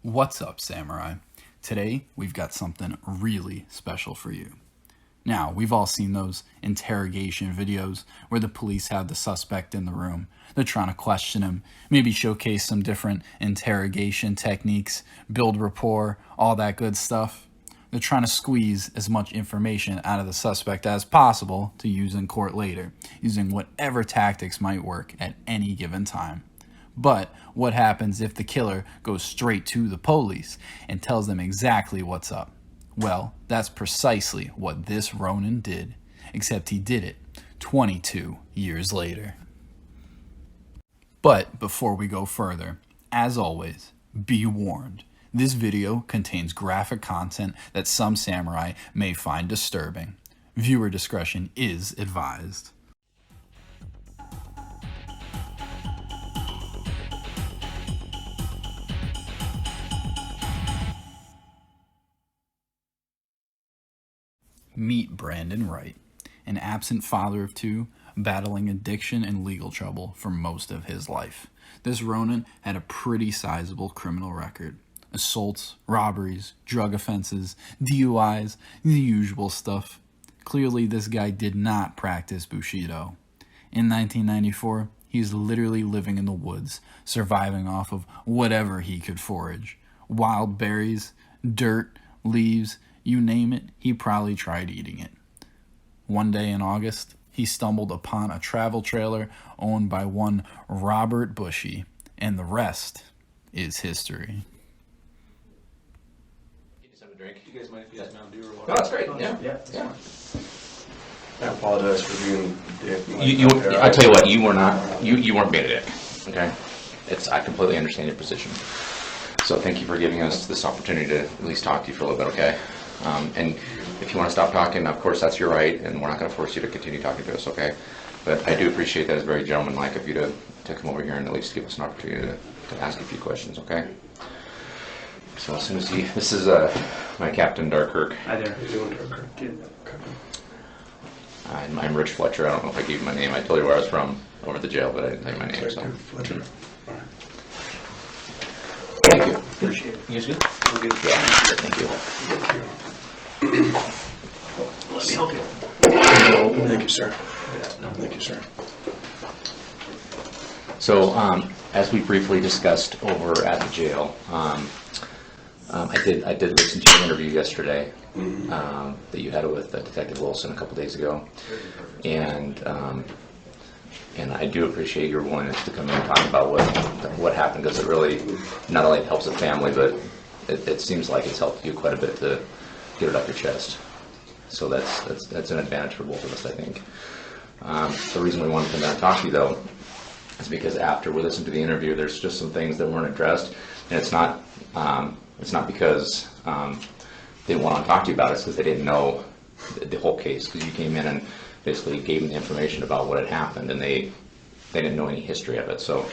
What's up, Samurai? Today, we've got something really special for you. Now, we've all seen those interrogation videos where the police have the suspect in the room. They're trying to question him, maybe showcase some different interrogation techniques, build rapport, all that good stuff. They're trying to squeeze as much information out of the suspect as possible to use in court later, using whatever tactics might work at any given time. But what happens if the killer goes straight to the police and tells them exactly what's up? Well, that's precisely what this Ronin did, except he did it 22 years later. But before we go further, as always, be warned. This video contains graphic content that some samurai may find disturbing. Viewer discretion is advised. Meet Brandon Wright, an absent father of two, battling addiction and legal trouble for most of his life. This Ronin had a pretty sizable criminal record. Assaults, robberies, drug offenses, DUIs, the usual stuff. Clearly, this guy did not practice Bushido. In 1994, he's literally living in the woods, surviving off of whatever he could forage. Wild berries, dirt, leaves, you name it, he probably tried eating it. One day in August, he stumbled upon a travel trailer owned by one Robert Bushey, and the rest is history. Just have a drink. You guys mind if you guys Mountain Dew or water? No, that's great. Yeah. Yeah. I apologize for being a dick. I tell you what, you were not. You weren't being a dick. Okay. I completely understand your position. So thank you for giving us this opportunity to at least talk to you for a little bit. Okay. And if you want to stop talking, of course that's your right, and we're not going to force you to continue talking to us. Okay. But I do appreciate that. It's very gentlemanlike of you to come over here and at least give us an opportunity to ask a few questions. Okay. So as soon as this is my Captain Darkkirk. Hi there. How you doing, Darkkirk? I'm Rich Fletcher. I don't know if I gave you my name. I told you where I was from over at the jail, but I didn't tell you my name. So. Fletcher. All right. Thank you. Appreciate it. You guys good? We'll get it. Yeah. Thank you. Let me help you. Thank you, sir. Thank you, sir. So, as we briefly discussed over at the jail, I did listen to your interview yesterday that you had with Detective Wilson a couple days ago, and I do appreciate your willingness to come in and talk about what happened, because it really not only helps the family, but it seems like it's helped you quite a bit to get it off your chest. So that's an advantage for both of us, I think. The reason we wanted to come down and talk to you, though, is because after we listened to the interview, there's just some things that weren't addressed, and it's not because they didn't want to talk to you about it. It's because they didn't know the whole case, because you came in and basically gave them the information about what had happened, and they didn't know any history of it. So,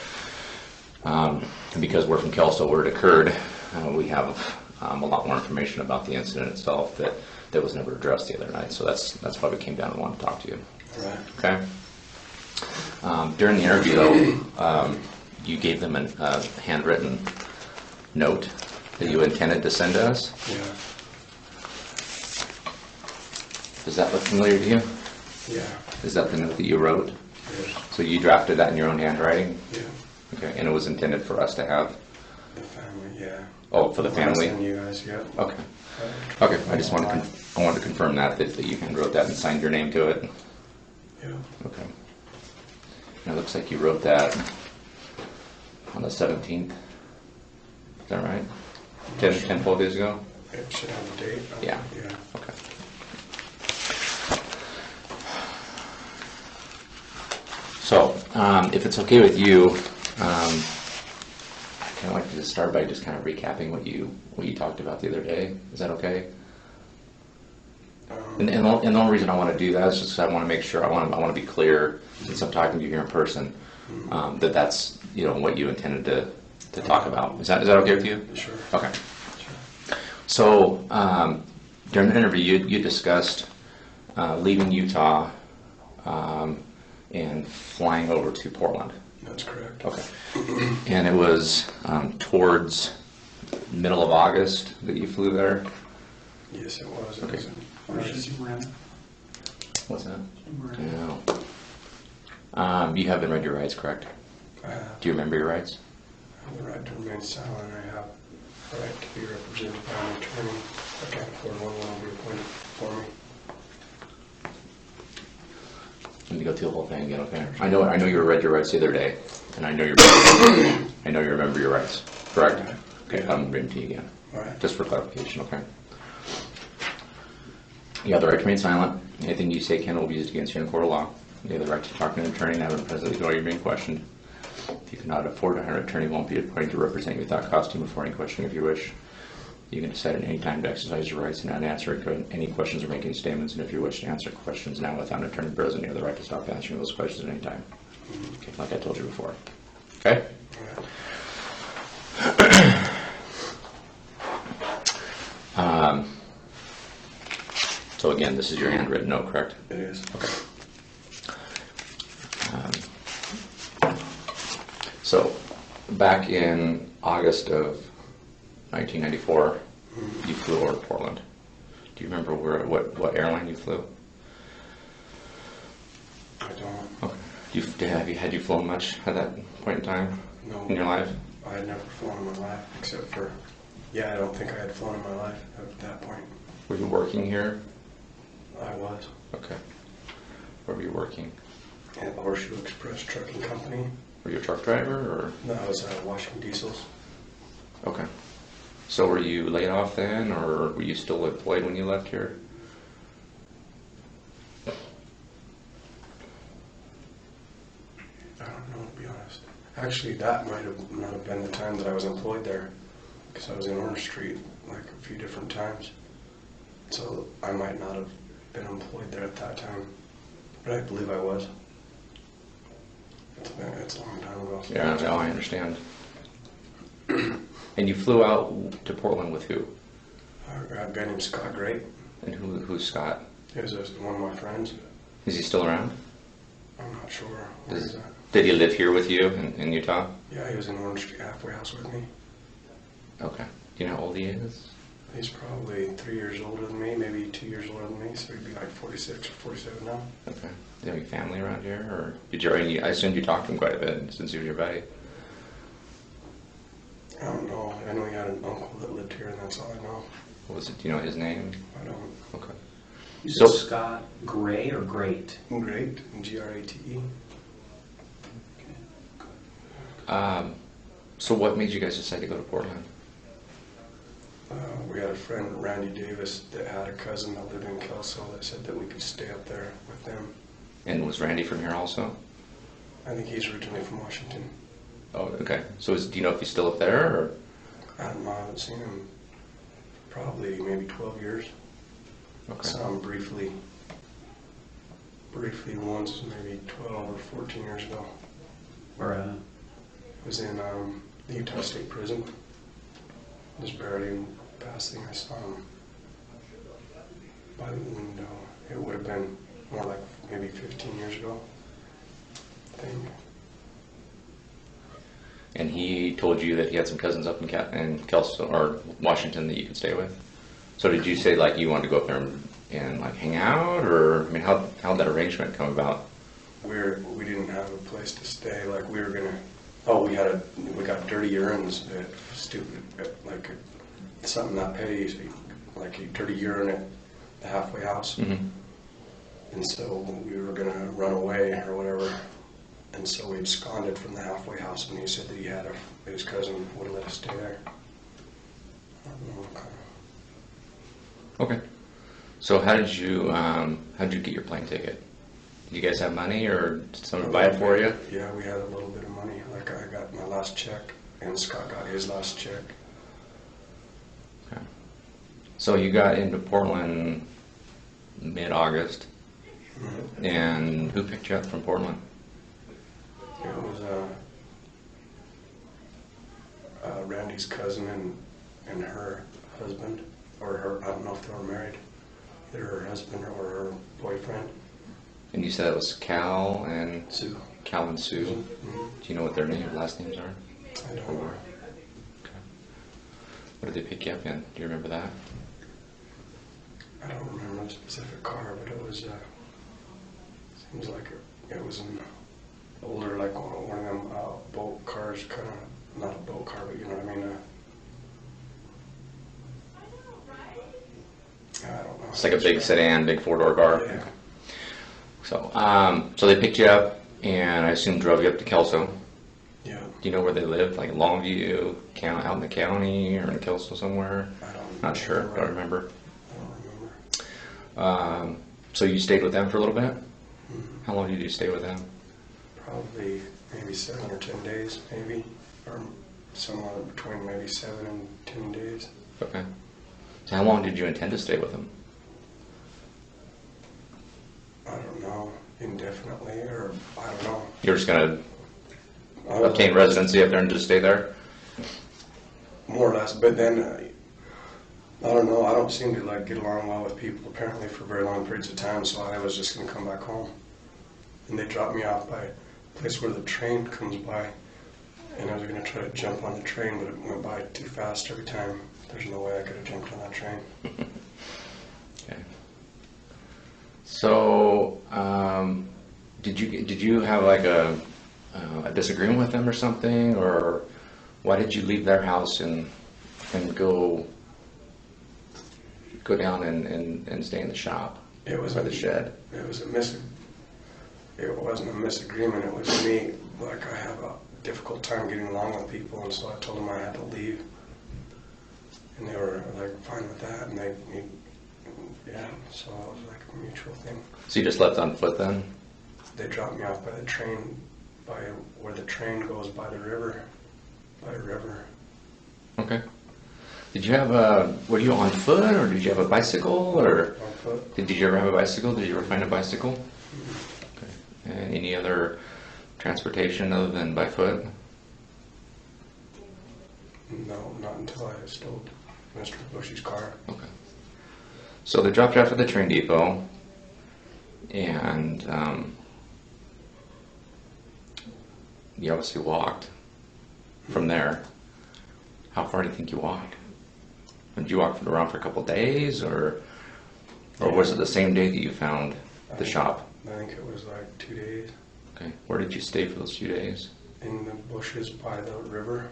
and because we're from Kelso, where it occurred, we have a lot more information about the incident itself that was never addressed the other night. So that's why we came down and wanted to talk to you. All right. Okay. During the interview, though, you gave them a handwritten note that you intended to send to us. Yeah. Does that look familiar to you? Yeah. Is that the note that you wrote? Yes. So you drafted that in your own handwriting? Yeah. Okay, and it was intended for us to have? The family, yeah. Oh, for the family? And you guys, yeah. Okay. Okay, I just wanted to confirm that you handwrote that and signed your name to it? Yeah. Okay. And it looks like you wrote that on the 17th. Is that right? 12 days ago? It should have a date. Yeah. Yeah. Okay. So, if it's okay with you, I'd kind of like to just start by just kind of recapping what you talked about the other day. Is that okay? And the only reason I want to do that is just because I want to make sure I want to be clear, since I'm talking to you here in person, that's what you intended to talk about. Is that okay with you? Sure. Okay. Sure. So during the interview, you discussed leaving Utah and flying over to Portland. That's correct. Okay. And it was towards middle of August that you flew there? Yes, it was. Okay. What's that? No. You haven't read your rights, correct? I have. Do you remember your rights? I have the right to remain silent. I have the right to be represented by an attorney. I can't afford one will be appointed for me. Let me go through the whole thing again, okay? I know you read your rights the other day, and I know you remember your rights, correct? Right. Okay, I'm reading to you again, All right. just for clarification, okay? You have the right to remain silent. Anything you say can will be used against you in a court of law. You have the right to talk to an attorney and have him presently while you're being questioned. If you cannot afford to hire an attorney, won't be appointed to represent you without costing before any questioning if you wish. You can decide at any time to exercise your rights and not answer any questions or make any statements. And if you wish to answer questions now without an attorney present, you have the right to stop answering those questions at any time. Okay, like I told you before. Okay? All right. So again, this is your handwritten note, correct? It is. Okay. So back in August of 1994, you flew over to Portland. Do you remember what airline you flew? I don't. Okay. Had you flown much at that point in time No. in your life? I had never flown in my life, except for, I don't think I had flown in my life at that point. Were you working here? I was. Okay. Where were you working? At Horseshoe Express Trucking Company. Were you a truck driver or? No, I was washing diesels. Okay. So were you laid off then, or were you still employed when you left here? I don't know, to be honest. Actually, that might have not have been the time that I was employed there, because I was in Orange Street like a few different times. So I might not have been employed there at that time, but I believe I was. It's a long time ago. Yeah, now I understand. And you flew out to Portland with who? A guy named Scott Wright. And who's Scott? He was one of my friends. Is he still around? I'm not sure. Where is that? Did he live here with you in Utah? Yeah, he was in Orange Street halfway house with me. Okay. Do you know how old he is? He's probably 3 years older than me, maybe 2 years older than me, so he'd be like 46 or 47 now. Okay. Do you have any family around here, or did you? I assumed you talked to him quite a bit since he was your buddy. I don't know. I know he had an uncle that lived here, and that's all I know. What was it? Do you know his name? I don't. Okay. You So- said Scott Gray or Great? Great, Grate. So what made you guys decide to go to Portland? We had a friend, Randy Davis, that had a cousin that lived in Kelso that said that we could stay up there with them. And was Randy from here also? I think he's originally from Washington. Oh, okay. So do you know if he's still up there, or? I don't know. I haven't seen him probably maybe 12 years. Okay. Saw him briefly once, maybe 12 or 14 years ago. Or It was in the Utah State Prison. Just barely passing. I saw him by the window. It would have been more like maybe 15 years ago, I think. And he told you that he had some cousins up in Kelso or Washington that you could stay with. So did you say like you wanted to go up there and like hang out, or I mean, how'd that arrangement come about? We didn't have a place to stay. Like we were gonna. Oh, we got dirty urines. Stupid, like something not petty. So like a dirty urine at the halfway house. Mm-hmm. And so we were gonna run away or whatever. And so we absconded from the halfway house, and he said that his cousin would have let us stay there. I don't know. Okay. So how did you get your plane ticket? Did you guys have money, or did someone buy it for you? Yeah, we had a little bit of money. Like I got my last check, and Scott got his last check. Okay. So you got into Portland mid-August, Mm-hmm. and who picked you up from Portland? It was Randy's cousin and her husband, or her. I don't know if they were married. Either her husband or her boyfriend. And you said it was Cal and Sue. Cal and Sue. Mm-hmm. Do you know what their last names are? I don't know. What did they pick you up in? Do you remember that? I don't remember the specific car, but it was, seems like it was an older, like one of them boat cars, kind of, not a boat car, but you know what I mean? I don't know. It's like a big sedan, big four-door car. Yeah. So they picked you up, and I assume drove you up to Kelso. Yeah. Do you know where they live? Like Longview, out in the county, or in Kelso somewhere? I don't Not sure. remember. Don't remember. I don't remember. So you stayed with them for a little bit? Mm-hmm. How long did you stay with them? Probably maybe 7 or 10 days, maybe, or somewhere between maybe 7 and 10 days. Okay. So how long did you intend to stay with them? I don't know, indefinitely, or I don't know. You're just going I to was obtain like, residency up there and just stay there? more or less, but then I don't know. I don't seem to like get along well with people apparently for very long periods of time, so I was just going to come back home. And they dropped me off by a place where the train comes by, and I was going to try to jump on the train, but it went by too fast every time. There's no way I could have jumped on that train. Okay. So, did you have like a disagreement with them or something, or why did you leave their house and go down and stay in the shop It was or the shed? It was It wasn't a misagreement. It was me. Like I have a difficult time getting along with people, and so I told them I had to leave, and they were like fine with that, and yeah. So it was like a mutual thing. So you just left on foot then? They dropped me off by the train, by where the train goes by the river, Okay. Did you have were you on foot or did you have a bicycle or on foot. did you ever have a bicycle? Did you ever find a bicycle? Okay. And any other transportation other than by foot? No, not until I stole Mr. Bushey's car. Okay. So they dropped you off at the train depot, and you obviously walked from there. How far do you think you walked? Did you walk around for a couple of days, or was it the same day that you found the shop? I think it was like 2 days. Okay. Where did you stay for those few days? In the bushes by the river.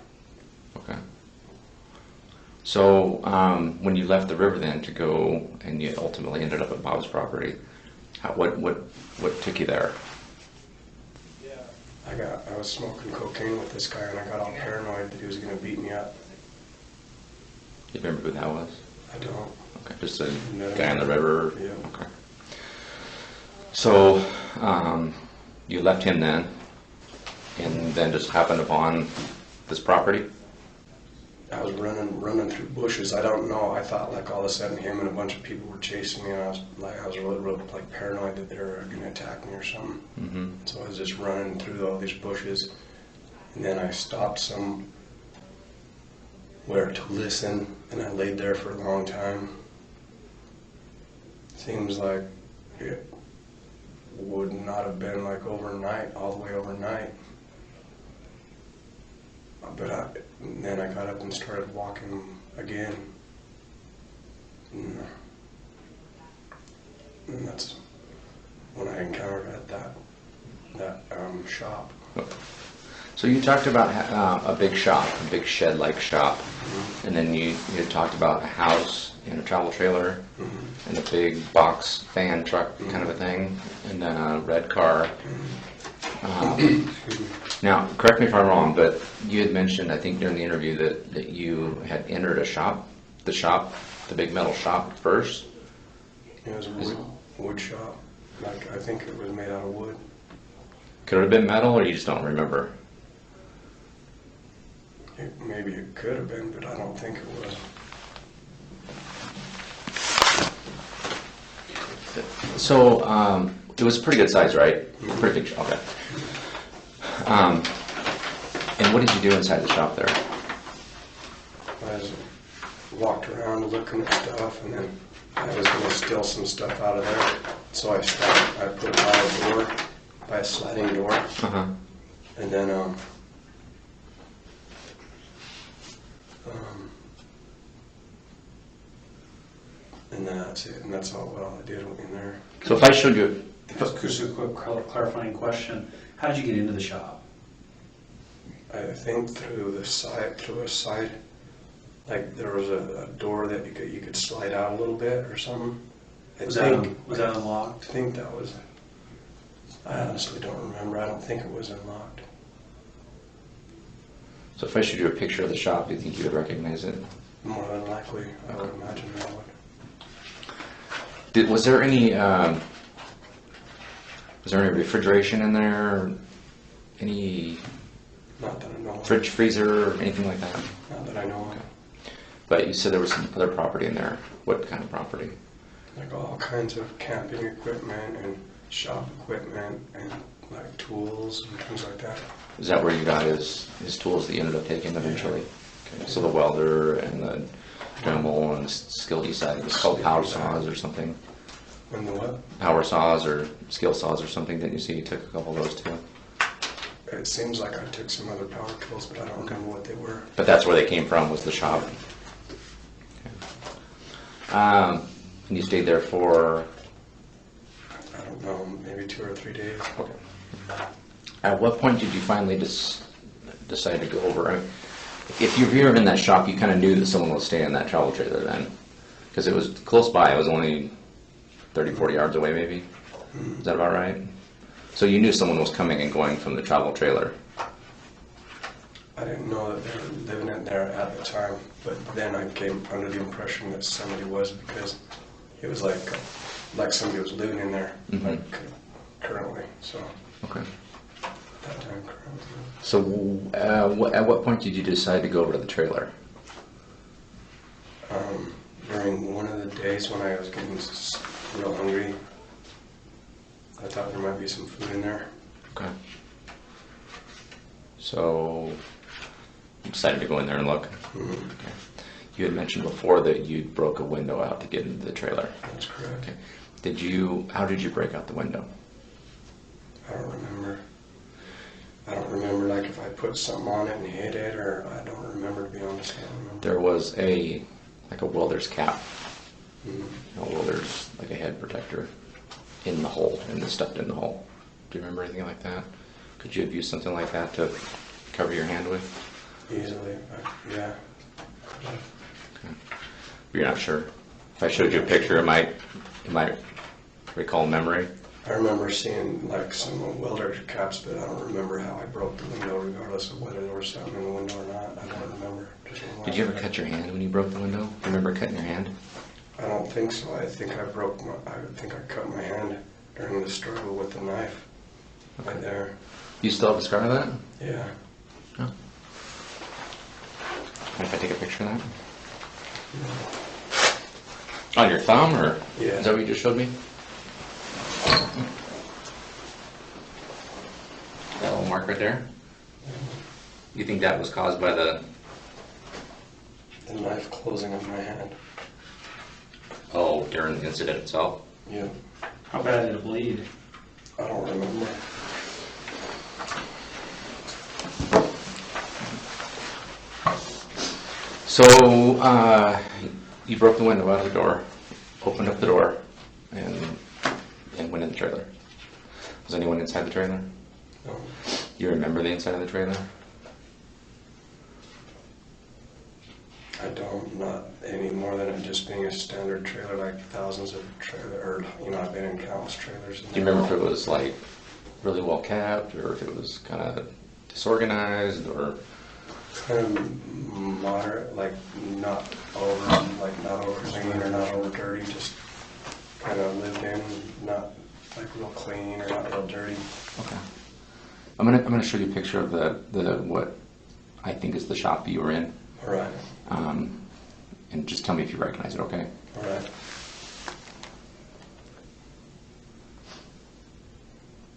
Okay. So when you left the river then to go, and you ultimately ended up at Bob's property, what took you there? I was smoking cocaine with this guy, and I got all paranoid that he was going to beat me up. You remember who that was? I don't. Okay, just a No. guy on the river? Yeah. Okay. So you left him then, and then just happened upon this property? I was running through bushes. I don't know. I thought like all of a sudden him and a bunch of people were chasing me, and I was really like paranoid that they were going to attack me or something. Mm-hmm. So I was just running through all these bushes, and then I stopped somewhere to listen, and I laid there for a long time. Seems like it would not have been like overnight, all the way overnight. But then I got up and started walking again. And that's when I encountered at that shop. So you talked about a big shop, a big shed-like shop, and then you had talked about a house and a travel trailer, and a big box van truck kind of a thing, and then a red car. Now, correct me if I'm wrong, but you had mentioned, I think during the interview, that you had entered a shop, the big metal shop first. It was a wood shop. Like I think it was made out of wood. Could it have been metal, or you just don't remember? Maybe it could have been, but I don't think it was. So it was a pretty good size, right? Pretty big shop. Okay. And what did you do inside the shop there? I just walked around looking at stuff, and then I was going to steal some stuff out of there. So I stopped. I put it by a door, by a sliding door, Uh-huh. and then And that's it, and that's all well I did in there. So if I showed you, Just a quick clarifying question. How did you get into the shop? I think through a side, like there was a door that you could slide out a little bit or something. Was that unlocked? I think that was, I honestly don't remember. I don't think it was unlocked. so if I showed you a picture of the shop, do you think you would recognize it? More than likely, I would imagine I would. Was there any refrigeration in there? Any Not that I know of. fridge, freezer, or anything like that? Not that I know of. But you said there was some other property in there. What kind of property? Like all kinds of camping equipment and shop equipment and like tools and things like that. Is that where you got his tools that you ended up taking eventually? Okay. So the welder and the Dremel and skill you said it was called power saws or something. And the what? Power saws or skill saws or something. Didn't you see you took a couple of those too? It seems like I took some other power tools, but I don't remember what they were. But that's where they came from, was the shop. Okay. And you stayed there for? I don't know, maybe 2 or 3 days. Okay. At what point did you finally decide to go over? I mean, if you were in that shop, you kind of knew that someone was staying in that travel trailer then, because it was close by. It was only 30, 40 yards away, maybe. Is that about right? So you knew someone was coming and going from the travel trailer. I didn't know that they were living in there at the time, but then I came under the impression that somebody was, because it was like somebody was living in there, like currently. So Okay. that time currently. So at what point did you decide to go over to the trailer? During one of the days when I was getting real hungry, I thought there might be some food in there. Okay. So you decided to go in there and look. Mhm. Okay. You had mentioned before that you broke a window out to get into the trailer. That's correct. Okay. How did you break out the window? I don't remember. I don't remember, like, if I put something on it and hit it, or I don't remember, to be honest. I don't remember. There was a welder's cap. Mhm. Welder's, like a head protector in the hole, stuffed in the hole. Do you remember anything like that? Could you have used something like that to cover your hand with? Easily, yeah. Okay. You're not sure? If I showed you a picture, it might recall memory. I remember seeing like some welder caps, but I don't remember how I broke the window, regardless of whether there was something in the window or not. I don't remember. Did you ever cut your hand when you broke the window? Do you remember cutting your hand? I don't think so. I think I cut my hand during the struggle with the knife. Right there. You still have a scar of that? Yeah. No. Mind if I take a picture of that? On your thumb, or Yeah. is that what you just showed me? That little mark right there? You think that was caused by the... The knife closing on my hand. Oh, during the incident itself? Yeah. How bad did it bleed? I don't remember. So, you broke the window out of the door, opened up the door, and went in the trailer. Was anyone inside the trailer? No. You remember the inside of the trailer? I don't, not any more than it just being a standard trailer, like thousands of I've been in countless trailers. Do you remember if it was like really well kept, or if it was kind of disorganized, or? Kind of moderate, like not over clean or not over dirty, just kind of lived in, not like real clean or not real dirty. Okay. I'm gonna show you a picture of the what I think is the shop that you were in. All right. And just tell me if you recognize it, okay? All right.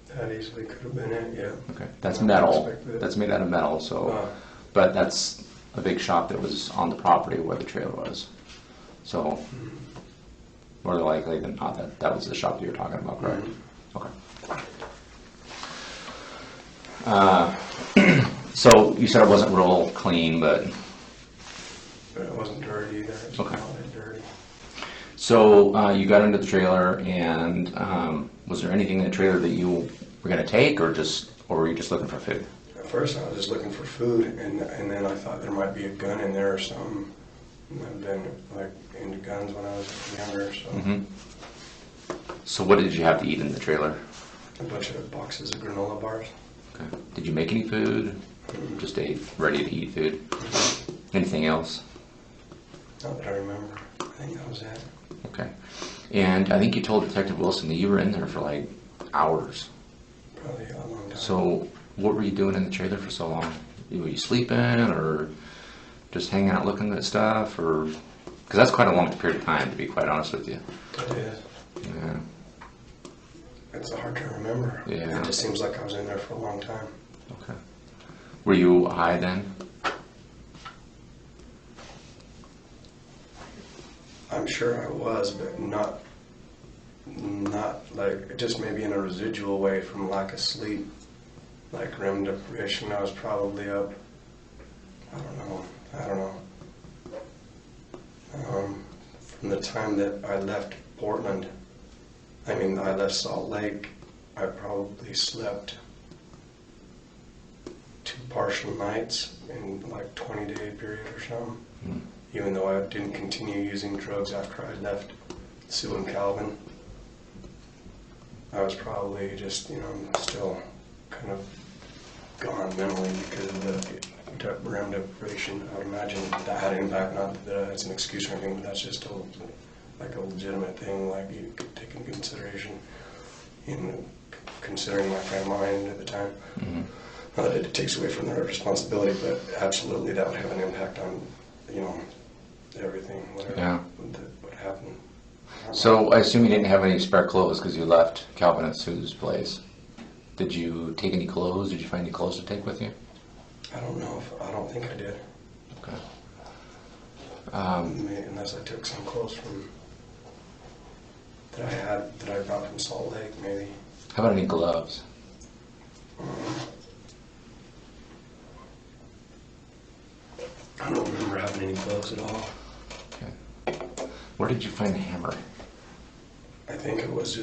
That easily could have been it, yeah. Okay. That's I metal. expected it. That's made out of metal, so, but that's a big shop that was on the property where the trailer was. So, more than likely than not, that was the shop that you were talking about, correct? Okay. So you said it wasn't real clean, but But it wasn't dirty either. It was Okay. not that dirty. So you got into the trailer, and was there anything in the trailer that you were going to take, or were you just looking for food? At first, I was just looking for food, and then I thought there might be a gun in there or something. And I've been like into guns when I was younger, so So what did you have to eat in the trailer? a bunch of boxes of granola bars. Okay. Did you make any food? Just ate ready-to-eat food? Anything else? Not that I remember. I think that was it. Okay. And I think you told Detective Wilson that you were in there for like hours. Probably a long time. So what were you doing in the trailer for so long? Were you sleeping, or just hanging out looking at stuff, or because that's quite a long period of time, to be quite honest with you. It is. Yeah. It's hard to remember. Yeah. It just seems like I was in there for a long time. Okay. Were you high then? I'm sure I was, but not like, just maybe in a residual way from lack of sleep. Like REM deprivation, I was probably up. I don't know. From the time that I left Portland, I left Salt Lake, I probably slept 2 partial nights in like 20-day period or something. Even though I didn't continue using drugs after I left Sue and Calvin. I was probably just, still kind of gone mentally because of the REM deprivation. I would imagine that had an impact, not that it's an excuse or anything, but that's just a legitimate thing, like you could take into consideration in considering my kind of mind at the time. Not that it takes away from their responsibility, but absolutely that would have an impact on, everything, whatever would happen. So I assume you didn't have any spare clothes because you left Calvin and Sue's place. Did you take any clothes? Did you find any clothes to take with you? I don't know. I don't think I did. Okay. Unless I took some clothes that I brought from Salt Lake, maybe. How about any gloves? I don't remember having any clothes at all. Okay. Where did you find the hammer? I think it was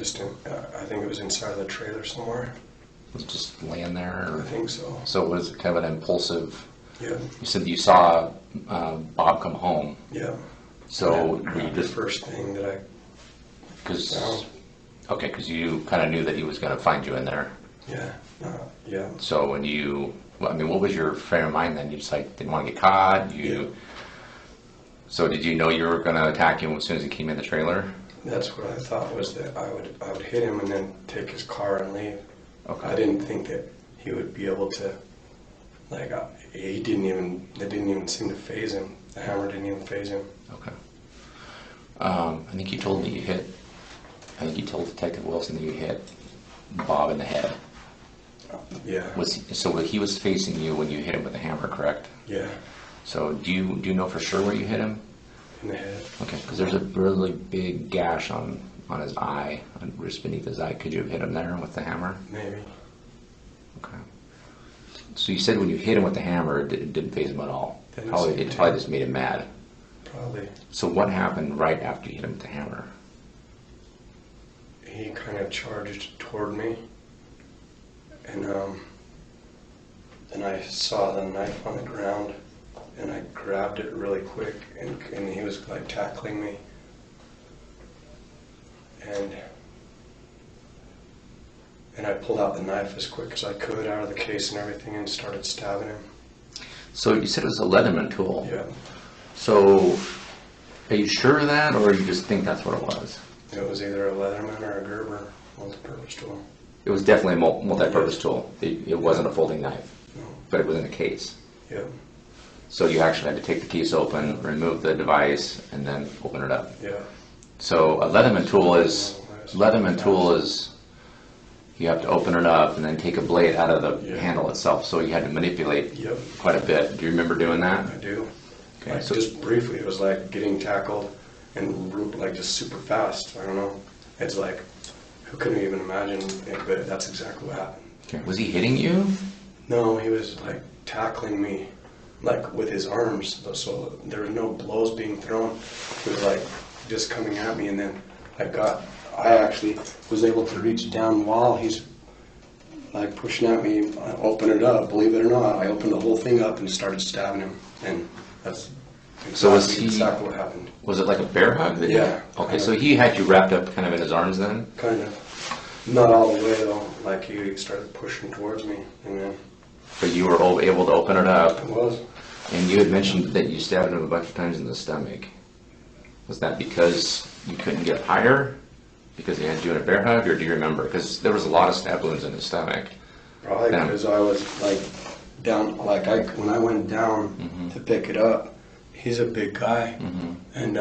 inside the trailer somewhere. Was it just laying there? I think so. So it was kind of an impulsive. Yeah. You said you saw Bob come home. Yeah. So Yeah, were you the just first thing that I found. because you kind of knew that he was going to find you in there. Yeah. Yeah. So when what was your frame of mind then? You just didn't want to get caught. So did you know you were going to attack him as soon as he came in the trailer? That's what I thought, was that I would hit him and then take his car and leave. Okay. I didn't think that he would be able to. It didn't even seem to faze him. The hammer didn't even faze him. Okay. I think you told Detective Wilson that you hit Bob in the head. Yeah. So he was facing you when you hit him with the hammer, correct? Yeah. So do you know for sure where you hit him? In the head. Okay, because there's a really big gash on his eye, just beneath his eye. Could you have hit him there with the hammer? Maybe. Okay. So you said when you hit him with the hammer, it didn't faze him at all. Didn't Probably seem it to. probably just made him mad. Probably. So what happened right after you hit him with the hammer? He kind of charged toward me, and I saw the knife on the ground, and I grabbed it really quick, and he was tackling me, and I pulled out the knife as quick as I could out of the case and everything, and started stabbing him. So you said it was a Leatherman tool. Yeah. So are you sure of that, or you just think that's what it was? It was either a Leatherman or a Gerber multi-purpose tool. It was definitely a multi-purpose tool. It wasn't a folding knife, No. but it was in a case. Yeah. So you actually had to take the case open, remove the device, and then open it up. Yeah. So a Leatherman tool is you have to open it up and then take a blade out of the handle itself. So you had to manipulate quite a bit. Do you remember doing that? I do. Okay, so just briefly, it was like getting tackled and just super fast. I don't know. It's like, who couldn't even imagine it, but that's exactly what happened. okay. Was he hitting you? No, he was tackling me, with his arms. So there were no blows being thrown. He was just coming at me, and then I actually was able to reach down while he's like pushing at me. I opened it up, believe it or not. I opened the whole thing up and started stabbing him, and that's exactly what happened. Was it like a bear hug? Yeah. Okay, so he had you wrapped up kind of in his arms then? Kind of. Not all the way though. Like he started pushing towards me, and then. But you were able to open it up. It was. And you had mentioned that you stabbed him a bunch of times in the stomach. Was that because you couldn't get higher? Because he had you in a bear hug? Or do you remember? Because there was a lot of stab wounds in his stomach. Probably because I was like down, like when I went down to pick it up, he's a big guy, and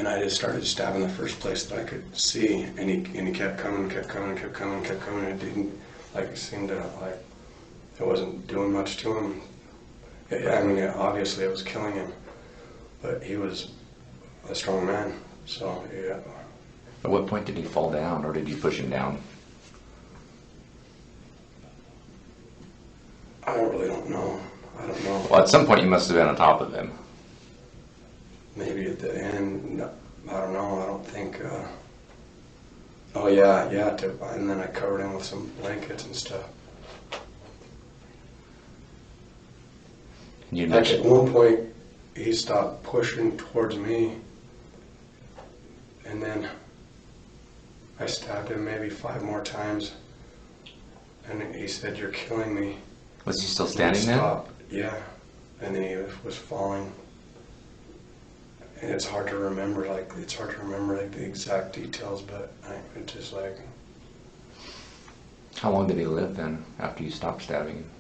I just started stabbing the first place that I could see, and he kept coming. It didn't seem to like it wasn't doing much to him. I mean, obviously it was killing him, but he was a strong man, so yeah. At what point did he fall down, or did you push him down? I really don't know. I don't know. Well, at some point you must have been on top of him. Maybe at the end, no, I don't know. I don't think. Oh yeah, and then I covered him with some blankets and stuff. You Like mentioned at one point, he stopped pushing towards me, and then I stabbed him maybe 5 more times, and he said, "You're killing me." Was he still And standing he there? stopped. Yeah, and then he was falling, and it's hard to remember. The exact details, but it's just like. How long did he live then after you stopped stabbing him?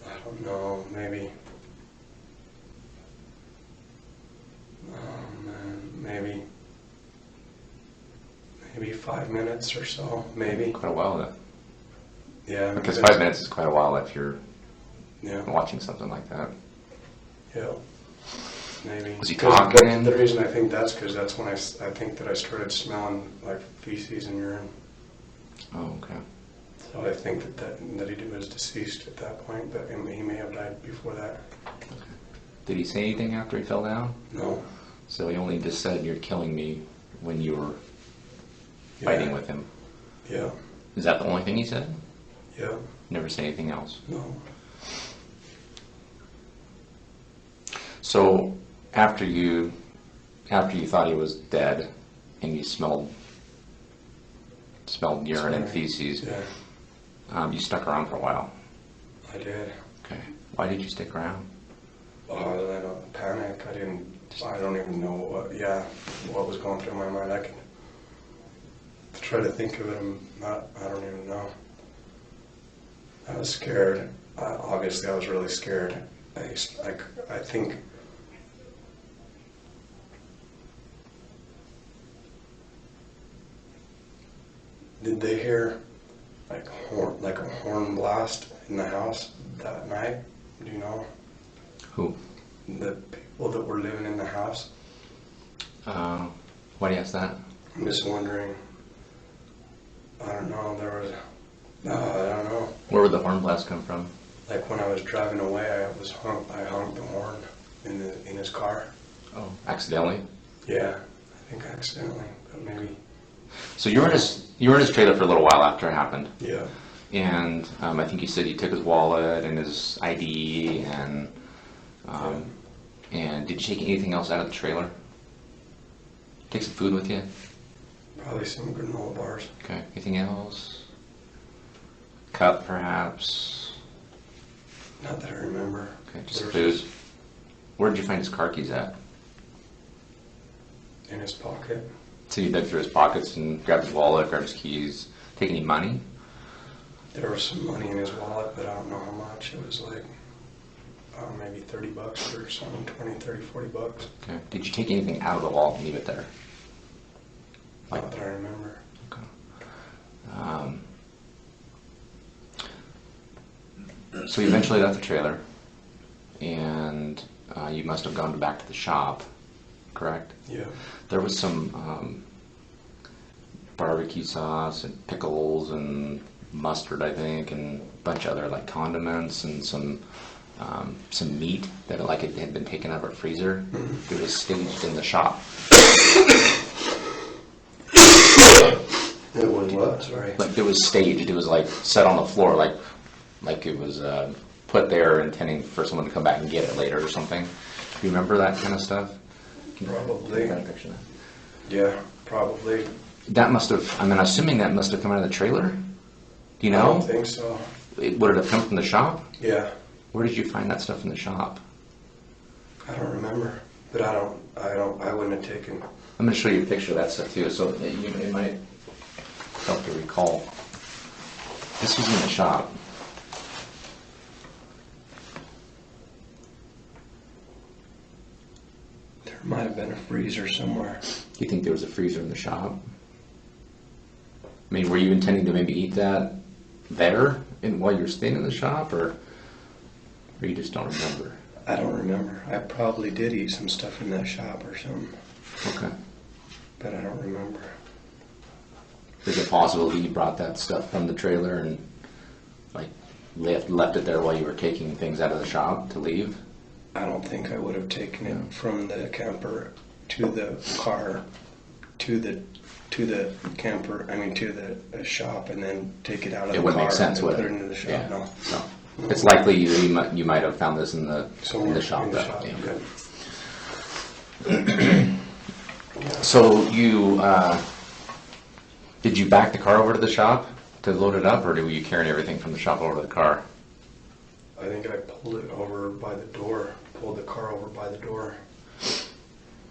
I don't know, maybe. Oh man, maybe 5 minutes or so, maybe. Quite a while then. Yeah. Because 5 minutes is quite a while if you're Yeah. watching something like that. Yeah. Maybe. Was he 'Cause talking? The reason I think that's because that's when I think that I started smelling like feces and urine. Oh, okay. So I think that he was deceased at that point, but he may have died before that. Did he say anything after he fell down? No. So he only just said, "You're killing me," when you were fighting with him. Yeah. Is that the only thing he said? Yeah. Never say anything else? No. So after you thought he was dead and you smelled urine and feces, Yeah. you stuck around for a while. I did. Okay. Why did you stick around? Oh, I don't panic. I don't even know what was going through my mind. I can try to think of it. I don't even know. I was scared. Obviously, I was really scared. I think. Did they hear like a horn blast in the house that night? Do you know? Who? The people that were living in the house. Why do you ask that? I'm just wondering. I don't know. I don't know. Where would the horn blast come from? Like when I was driving away, I honked the horn in his car. Oh, accidentally? Yeah, I think accidentally, but maybe. So you were in his trailer for a little while after it happened. Yeah. And I think you said he took his wallet and his ID and did you take anything else out of the trailer? Take some food with you? Probably some granola bars. Okay. Anything else? Cup, perhaps? Not that I remember. Okay, just food. Where did you find his car keys at? In his pocket. So you dug through his pockets and grabbed his wallet, grabbed his keys. Take any money? There was some money in his wallet, but I don't know how much. It was like maybe $30 or something, 20, 30, $40. Okay. Did you take anything out of the wallet and leave it there? Not that I remember. Okay. So you eventually left the trailer, and you must have gone back to the shop, correct? Yeah. There was some barbecue sauce and pickles and mustard, I think, and a bunch of other like condiments and some some meat that like it had been taken out of a freezer. It was staged in the shop. It was what? Sorry. Like it was staged. It was like set on the floor, like it was put there intending for someone to come back and get it later or something. Do you remember that kind of stuff? Probably. Can you picture that? Yeah, probably. That must have. I mean, assuming that must have come out of the trailer. Do you I know? don't think so. Would it have come from the shop? Yeah, Where did you find that stuff in the shop? I don't remember, but I wouldn't have taken. I'm going to show you a picture of that stuff too, so it might help to recall. This was in the shop. There might have been a freezer somewhere. Do you think there was a freezer in the shop? I mean, were you intending to maybe eat that there while you were staying in the shop, or you just don't remember? I don't remember. I probably did eat some stuff in that shop or something, Okay. but I don't remember. Is it possible that you brought that stuff from the trailer and like left it there while you were taking things out of the shop to leave? I don't think I would have taken it from the camper to the car, to the camper. I mean, to the shop, and then take it out of the car. It wouldn't make sense, and would put it? it into the shop. Yeah. No. No. It's likely you might have found this in the shop. In the though. shop, Yeah. yeah. So you did you back the car over to the shop to load it up, or were you carrying everything from the shop over to the car? I think I pulled it over by the door. Pulled the car over by the door.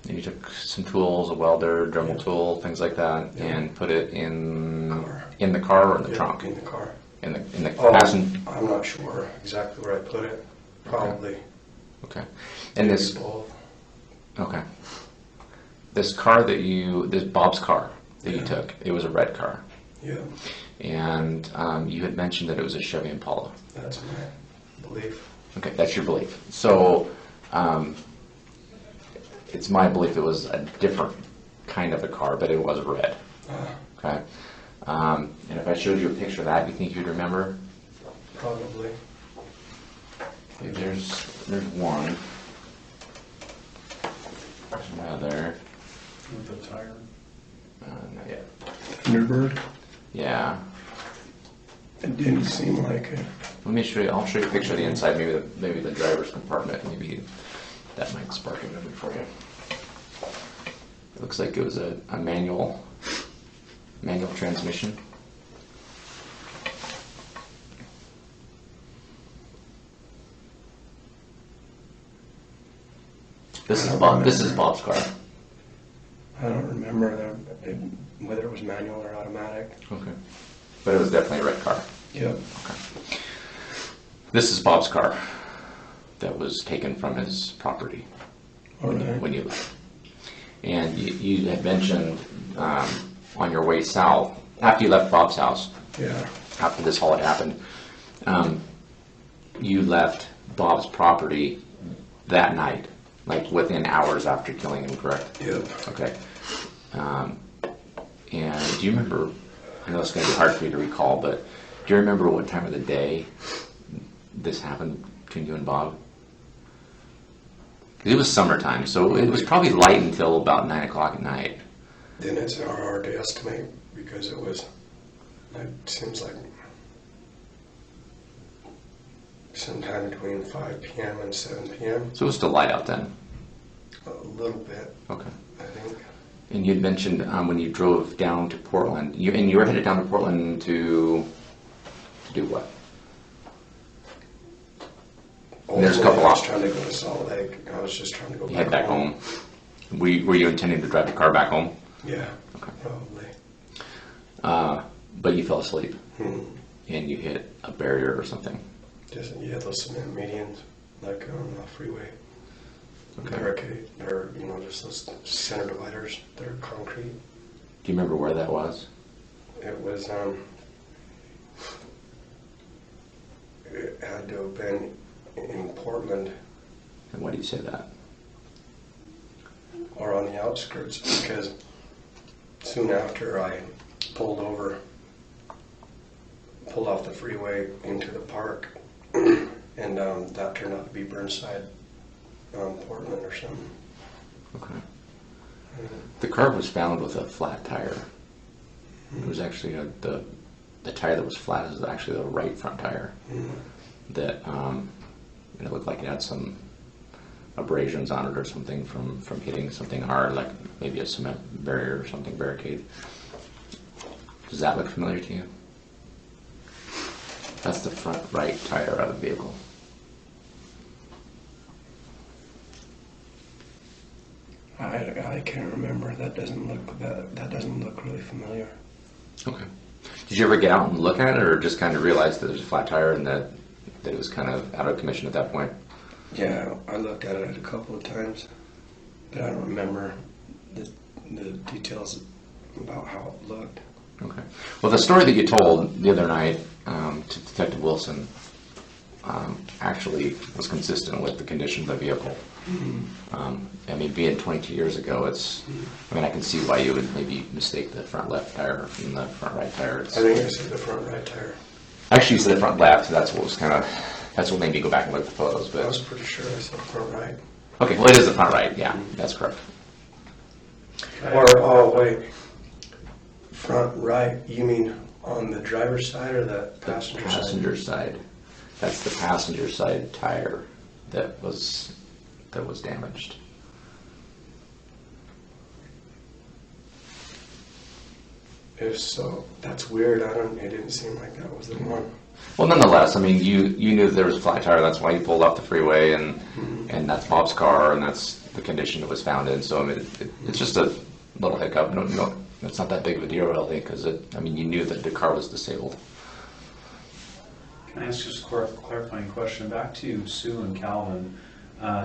And you took some tools, a welder, Dremel Yeah. tool, things like that, Yeah. and put it in Car. in the car or in the Yeah, trunk? in the car. In the Oh, passenger. I'm not sure exactly where I put it. Probably. Okay. And this Both. okay. This car this Bob's car that you Yeah. took, it was a red car, Yeah, and you had mentioned that it was a Chevy Impala. that's my belief. Okay, that's your belief. So, it's my belief it was a different kind of a car, but it was red. Okay. And if I showed you a picture of that, do you think you'd remember? Probably. Okay, there's one. There's another. With the tire. Not yet. Thunderbird? Yeah. It didn't seem like it. Let me show you. I'll show you a picture of the inside. Maybe the driver's compartment. Maybe that might spark a memory for you. It looks like it was a manual transmission. This is Bob's car. I don't remember whether it was manual or automatic. Okay. But it was definitely a red car. Yep. Okay. This is Bob's car that was taken from his property when you left. And you had mentioned on your way south, after you left Bob's house, Yeah. after this all had happened, you left Bob's property that night, like within hours after killing him, correct? Yep. Okay. And do you remember, I know it's going to be hard for you to recall, but do you remember what time of the day this happened between you and Bob? 'Cause it was summertime, so it was probably light until about 9 o'clock at night. Then it's hard to estimate because it seems like sometime between 5 p.m. and 7 p.m. So it was still light out then. A little bit, Okay. I think. And you had mentioned when you drove down to Portland, you were headed down to Portland to do what? There's a couple I was options. trying to go to Salt Lake. I was just trying to go You head back home. Were you intending to drive the car back home? Yeah, Okay. probably. But you fell asleep Hmm. and you hit a barrier or something. Just, yeah, those cement medians, like on the freeway. Okay. Barricade, or, just those center dividers. They're concrete. Do you remember where that was? It was, it had to have been in Portland And why do you say that? or on the outskirts, because soon after I pulled off the freeway into the park, and that turned out to be Burnside, Portland or something. Okay. The car was found with a flat tire. It was actually the tire that was flat is actually the right front tire. That and it looked like it had some abrasions on it or something from hitting something hard, like maybe a cement barrier or something, barricade. Does that look familiar to you? That's the front right tire out of the vehicle. I can't remember. That doesn't look really familiar. Okay. Did you ever get out and look at it, or just kind of realize that there's a flat tire and that it was kind of out of commission at that point? Yeah, I looked at it a couple of times, but I don't remember the details about how it looked. Okay. Well, the story that you told the other night to Detective Wilson actually was consistent with the condition of the vehicle. I mean, being 22 years ago, I mean, I can see why you would maybe mistake the front left tire from the front right tire. I think I said the front right tire. Actually, you said the front left. That's what made me go back and look at the photos. I was But pretty sure I said front right. okay, well, it is the front right. Yeah, that's correct. Or, wait. Front right, you mean on the driver's side or the passenger side? Passenger side. That's the passenger side tire that was damaged. If so, that's weird. It didn't seem like that was the one. Well, nonetheless, I mean, you knew that there was a flat tire. That's why you pulled off the freeway, and that's Bob's car, and that's the condition it was found in. So I mean, it's just a little hiccup. No, it's not that big of a deal, really, because I mean, you knew that the car was disabled. Can I ask just a clarifying question? Back to Sue and Calvin.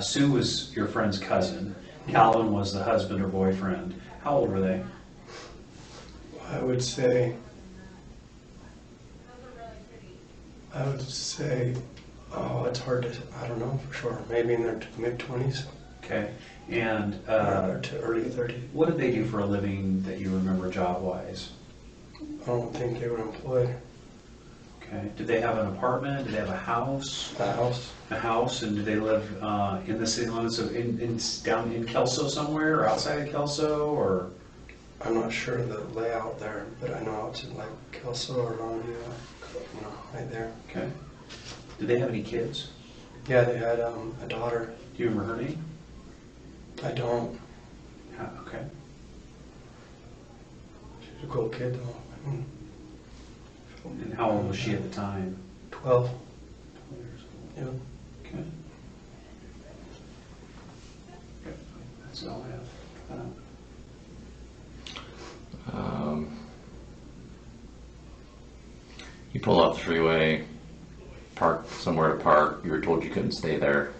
Sue was your friend's cousin. Calvin was the husband or boyfriend. How old were they? I would say, it's hard to, I don't know for sure. Maybe in their mid-20s. Okay. And Or to early 30s. what did they do for a living that you remember job-wise? I don't think they were employed. Okay. Did they have an apartment? Did they have a house? The house. A house, and did they live in the city limits of down in Kelso somewhere, or outside of Kelso, or? I'm not sure of the layout there, but I know it's in like Kelso or Longview, right there. Okay. Did they have any kids? Yeah, they had a daughter. Do you remember her name? I don't. Okay. She's a cool kid though. And how old was she at the time? 12. 12 years Yeah. old. Okay. Okay. That's all I have. You pulled off the freeway, parked somewhere to park. You were told you couldn't stay there,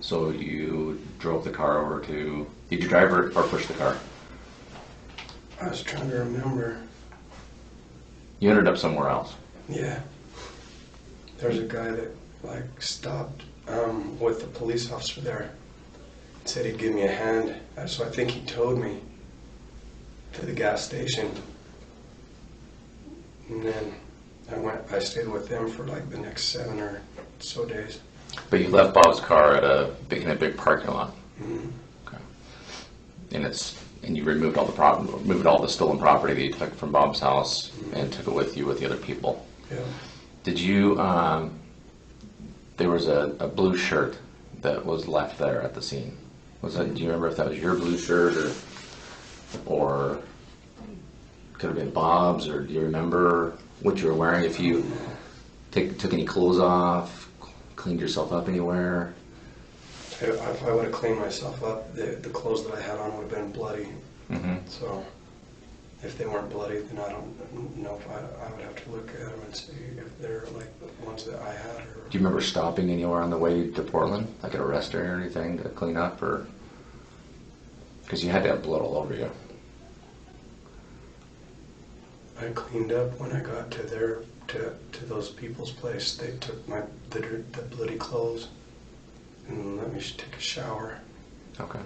so you drove the car over to. Did you drive or push the car? I was trying to remember. You ended up somewhere else. Yeah. There's a guy that stopped with the police officer there. Said he'd give me a hand. So I think he towed me to the gas station. And then I stayed with them for the next 7 or so days. But you left Bob's car in a big parking lot. Mm-hmm. Okay. And you removed all the stolen property that you took from Bob's house and took it with you with the other people. Yeah. Did you? There was a blue shirt that was left there at the scene. Do you remember if that was your blue shirt or could have been Bob's, or do you remember what you were wearing? If you took any clothes off, cleaned yourself up anywhere? If I would have cleaned myself up, the clothes that I had on would have been bloody. Mm-hmm. So if they weren't bloody, then I don't know if I would have to look at them and see if they're like the ones that I had. Do you remember stopping anywhere on the way to Portland, like at a rest area or anything to clean up, or because you had to have blood all over you? I cleaned up when I got to to those people's place. They took the bloody clothes and let me take a shower. Okay.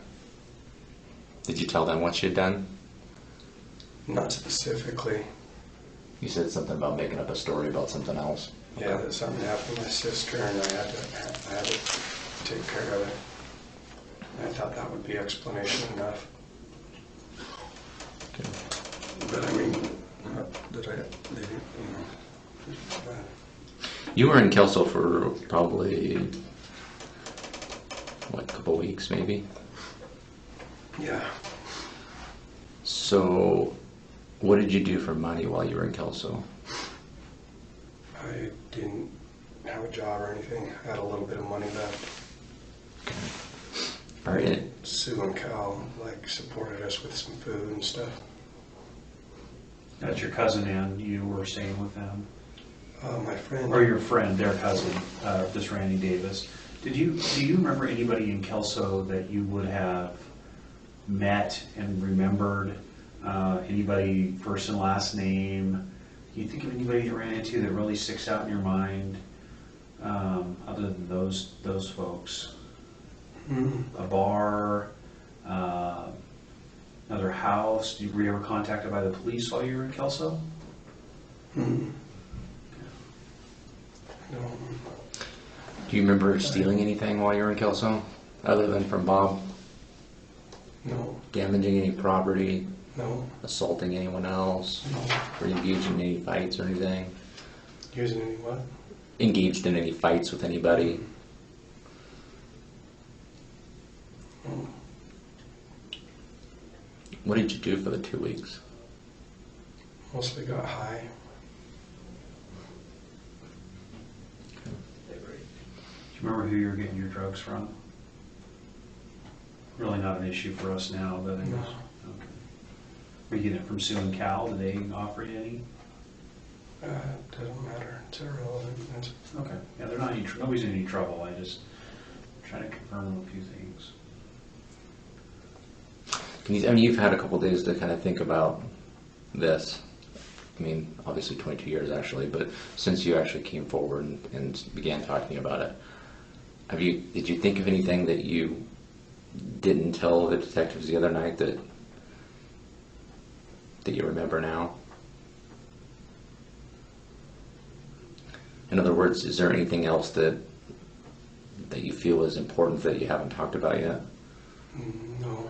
Did you tell them what you had done? Not specifically. You said something about making up a story about something else. Yeah, that something happened to my sister, and I had to take care of it. And I thought that would be explanation enough. Okay. But I mean, not that they didn't, you know. You were in Kelso for probably, what, a couple weeks maybe? Yeah. So, what did you do for money while you were in Kelso? I didn't have a job or anything. I had a little bit of money left. All right. Sue and Cal like supported us with some food and stuff. That's your cousin, and you were staying with them? My friend. Or your friend, their cousin, this Randy Davis. Do you remember anybody in Kelso that you would have met and remembered? Anybody, first and last name? Can you think of anybody you ran into that really sticks out in your mind, other than those folks? A bar, another house? Were you ever contacted by the police while you were in Kelso? No. Do you remember stealing anything while you were in Kelso, other than from Bob? No. Damaging any property? No. Assaulting anyone else? No. Were you engaged in any fights or anything? Using any what? Engaged in any fights with anybody? No. What did you do for the 2 weeks? Mostly got high. Do you remember who you were getting your drugs from? Really not an issue for us now, but I guess. No. Okay. Were you getting it from Sue and Cal? Did they offer you any? Doesn't matter. It's irrelevant. Okay. Yeah, they're not any nobody's in any trouble. I just trying to confirm a few things. I mean, you've had a couple days to kind of think about this. I mean, obviously 22 years actually, but since you actually came forward and began talking about it, did you think of anything that you didn't tell the detectives the other night that you remember now? In other words, is there anything else that you feel is important that you haven't talked about yet? No.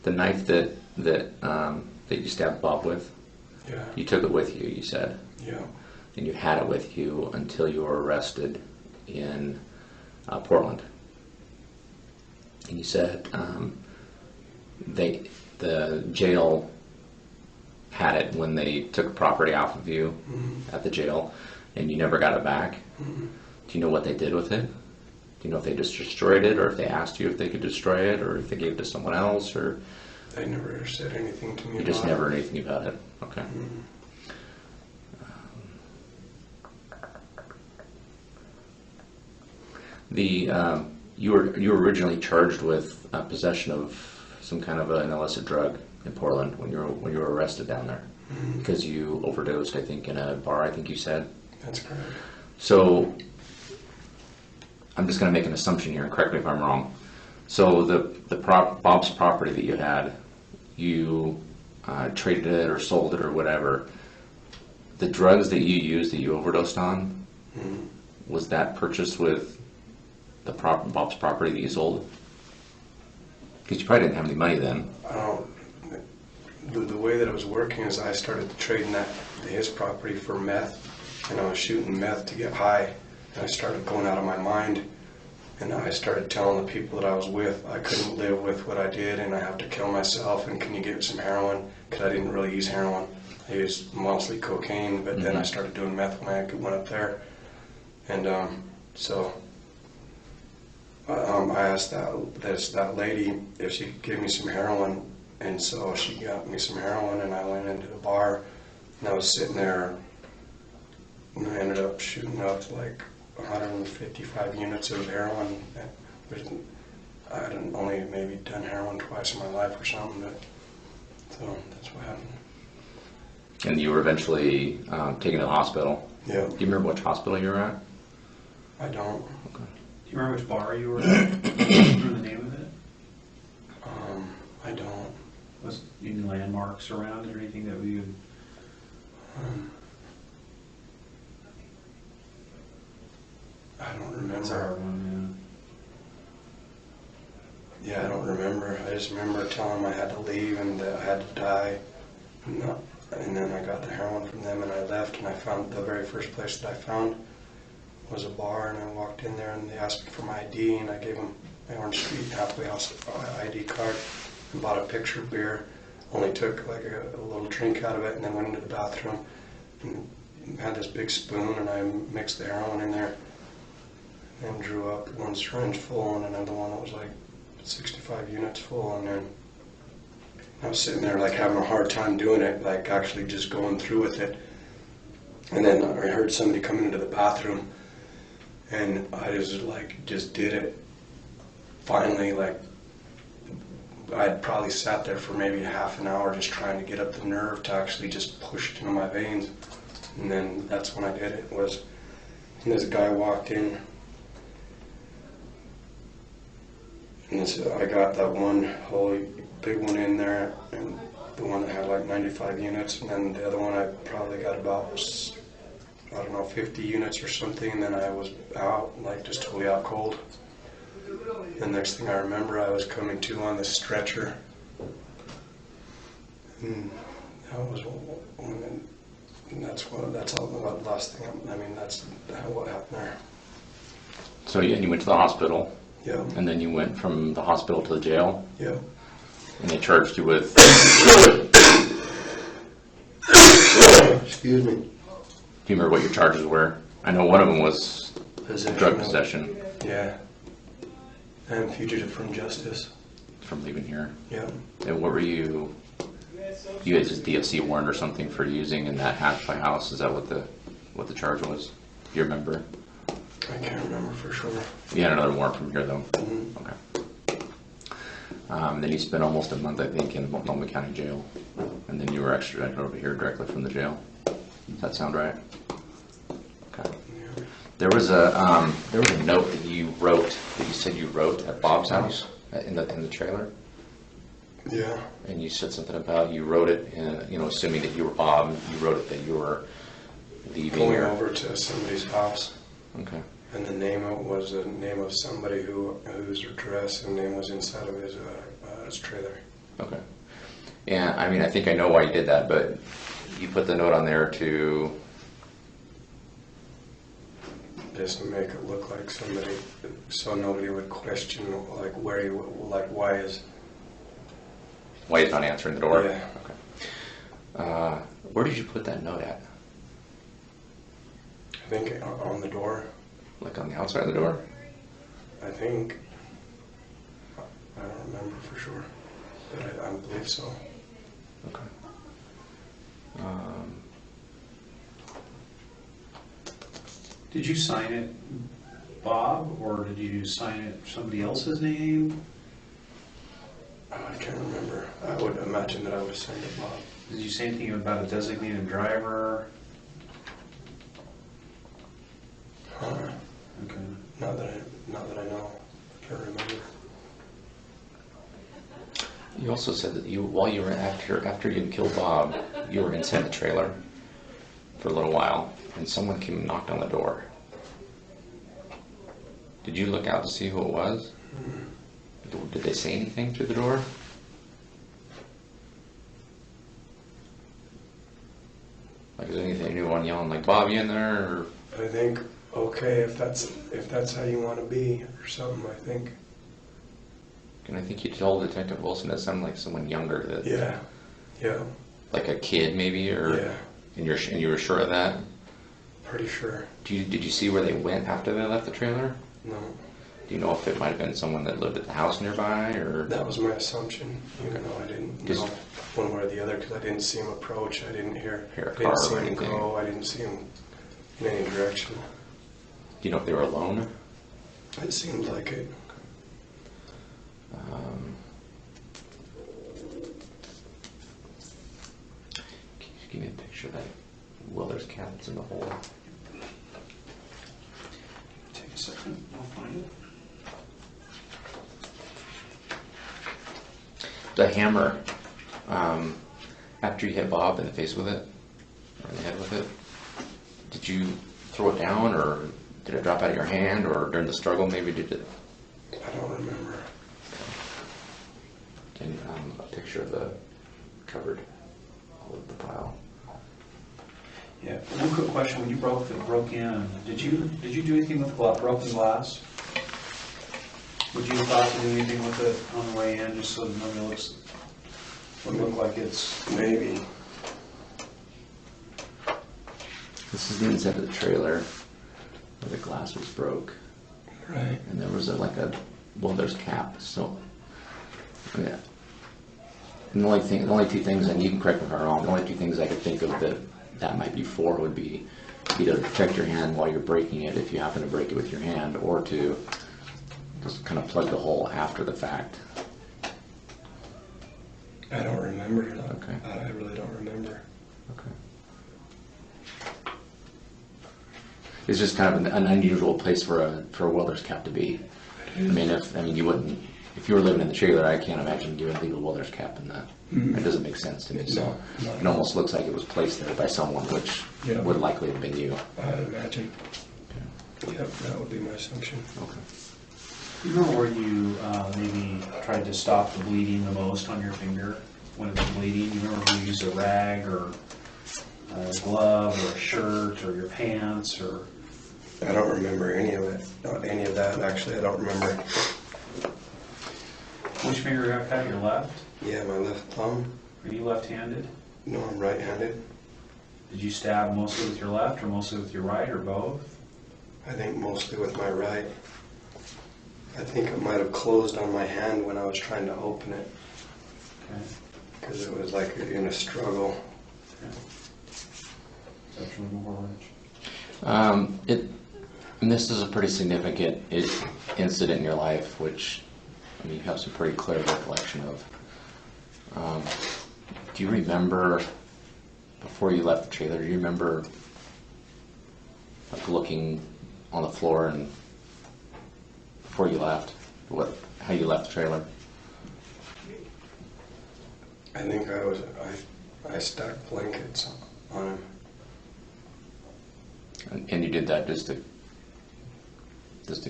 The knife that you stabbed Bob with, Yeah. you took it with you, you said. Yeah. And you had it with you until you were arrested in Portland. And you said the jail had it when they took property off of you at the jail, and you never got it back. Do you know what they did with it? Do you know if they just destroyed it, or if they asked you if they could destroy it, or if they gave it to someone else, or They never said anything to me you just about never it. heard anything about it? Okay. You were originally charged with possession of some kind of an illicit drug in Portland when you were arrested down there because you overdosed, I think, in a bar. I think you said. That's correct. So I'm just going to make an assumption here, and correct me if I'm wrong. So Bob's property that you had, you traded it or sold it or whatever. The drugs that you used that you overdosed on, was that purchased with the Bob's property that you sold? Because you probably didn't have any money then. The way that it was working is I started trading his property for meth, and I was shooting meth to get high, and I started going out of my mind, and I started telling the people that I was with I couldn't live with what I did, and I have to kill myself, and can you get some heroin? Because I didn't really use heroin. I used mostly cocaine, but then I started doing meth when I went up there, and I asked that lady if she could give me some heroin, and so she got me some heroin, and I went into the bar, and I was sitting there, and I ended up shooting up like 155 units of heroin. I hadn't only maybe done heroin twice in my life or something, but so that's what happened. And you were eventually taken to the hospital. Yeah. Do you remember which hospital you were at? I don't. Okay. Do you remember which bar you were at? Do you remember the name of it? I don't. Was any landmarks around or anything that we would? That's a remember. hard one, Yeah, I don't remember. I just remember telling them I had to leave and that I had to die. And then I got the heroin from them and I left, and I found the very first place that I found was a bar, and I walked in there and they asked me for my ID, and I gave them my Orange Street halfway house ID card and bought a pitcher of beer. Only took like a little drink out of it and then went into the bathroom and had this big spoon, and I mixed the heroin in there and drew up one syringe full and another one that was like 65 units full, and then I was sitting there like having a hard time doing it, like actually just going through with it. And then I heard somebody coming into the bathroom, and I just did it. Finally, like I'd probably sat there for maybe half an hour just trying to get up the nerve to actually just push it into my veins. And then that's when I did it. And this guy walked in, and I got that one whole big one in there, and the one that had like 95 units, and then the other one I probably got about, I don't know, 50 units or something, and then I was out, like just totally out cold. The next thing I remember, I was coming to on this stretcher, and that was that's all the last thing. I mean, that's what happened there. So you went to the hospital, Yeah, and then you went from the hospital to the jail, yeah. and they charged you with. Excuse me. Do you remember what your charges were? I know one of them was drug possession Yeah. And fugitive from justice. from leaving here. Yeah. And what were you? You had just DFC warrant or something for using in that halfway house. Is that what the charge was? Do you remember? I can't remember for sure. You had another warrant from here though. Mhm. Okay. Then you spent almost a month, I think, in Multnomah County Jail, and then you were extradited over here directly from the jail. Does that sound right? Okay. Yeah. There was a note that you wrote, that you said you wrote at Bob's house in the trailer, Yeah. and you said something about you wrote it, assuming that you were Bob, you wrote it that you were leaving. Going over to somebody's house, Okay. and the name was the name of somebody whose address and name was inside of his trailer. Okay. And I mean, I think I know why you did that, but you put the note on there to. Just to make it look like somebody, so nobody would question like where he, like why is. Why he's not answering the door? Yeah. Okay. Where did you put that note at? I think on the door. Like on the outside of the door? I think. I don't remember for sure, but I believe so. Okay. Did you sign it, Bob, or did you sign it somebody else's name? I can't remember. I would imagine that I would have sent it Bob. Did you say anything about a designated driver? Okay. Not that I know. I can't remember. You also said that while you were after you killed Bob, you were inside the trailer for a little while, and someone came and knocked on the door. Did you look out to see who it was? Did they say anything through the door? Like, is there anyone yelling like, "Bob, you in there?" Or I think okay if that's how you want to be or something. I think. and I think you told Detective Wilson that sounded like someone younger, that Yeah. like a kid maybe, or Yeah. and you were sure of that. Pretty sure. Did you see where they went after they left the trailer? No. Do you know if it might have been someone that lived at the house nearby, or? That was my assumption. You know, I didn't know one way or the other because I didn't see him approach. I didn't hear Hear a I didn't car see or him anything. go. I didn't see him in any direction. Do you know if they were alone? It seemed like it. Can you give me a picture of that Willer's cat that's in the hole? Take a second, I'll find it. The hammer, after you hit Bob in the face with it, or in the head with it, did you throw it down, or did it drop out of your hand, or during the struggle maybe did it? I don't remember. And a picture of the covered of the pile. Yeah. One quick question: when you broke in, did you do anything with broken glass? Would you have thought to do anything with it on the way in, just so that nobody would look like it's Maybe. This is the inside of the trailer where the glass was broke, Right. and there was there's cap. So yeah. And the only two things, and you can correct me if I'm wrong, the only two things I could think of that might be for would be either to protect your hand while you're breaking it if you happen to break it with your hand, or to just kind of plug the hole after the fact. I don't remember. Okay. I really don't remember. Okay. It's just kind of an unusual place for a welder's cap to be. You wouldn't, if you were living in the trailer, I can't imagine you would leave a welder's cap in that. It doesn't make sense to me. So No. it almost looks like it was placed there by someone, which Yeah. would likely have been you. I'd imagine. Yep, that would be my assumption. Okay. You remember where you maybe tried to stop the bleeding the most on your finger when it was bleeding? You remember if you used a rag or a glove or a shirt or your pants or? I don't remember any of it. Not any of that, actually. I don't remember. Which finger got cut? Your left? Yeah, my left thumb. Are you left-handed? No, I'm right-handed. Did you stab mostly with your left or mostly with your right or both? I think mostly with my right. I think it might have closed on my hand when I was trying to open it, Okay. because it was like in a struggle. Okay. Exceptionally more rich. And this is a pretty significant incident in your life, which you have some pretty clear recollection of. Do you remember, before you left the trailer, do you remember looking on the floor and before you left, how you left the trailer? I think I stacked blankets on him. And you did that just to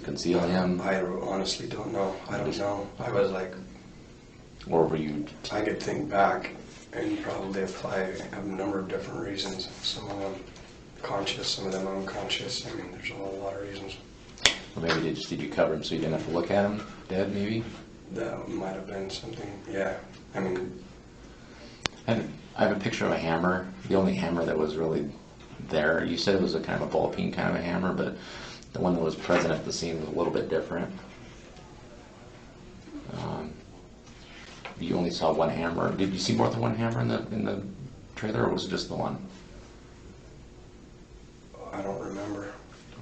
conceal him? I honestly don't know. I don't know. I was like, Or were you... I could think back and probably apply a number of different reasons. Some of them conscious, some of them unconscious. There's a lot of reasons. Or maybe did you cover him so you didn't have to look at him dead, maybe? That might have been something, yeah. I have a picture of a hammer, the only hammer that was really there. You said it was a kind of a ball peen kind of a hammer, but the one that was present at the scene was a little bit different. You only saw one hammer. Did you see more than one hammer in the trailer, or was it just the one? I don't remember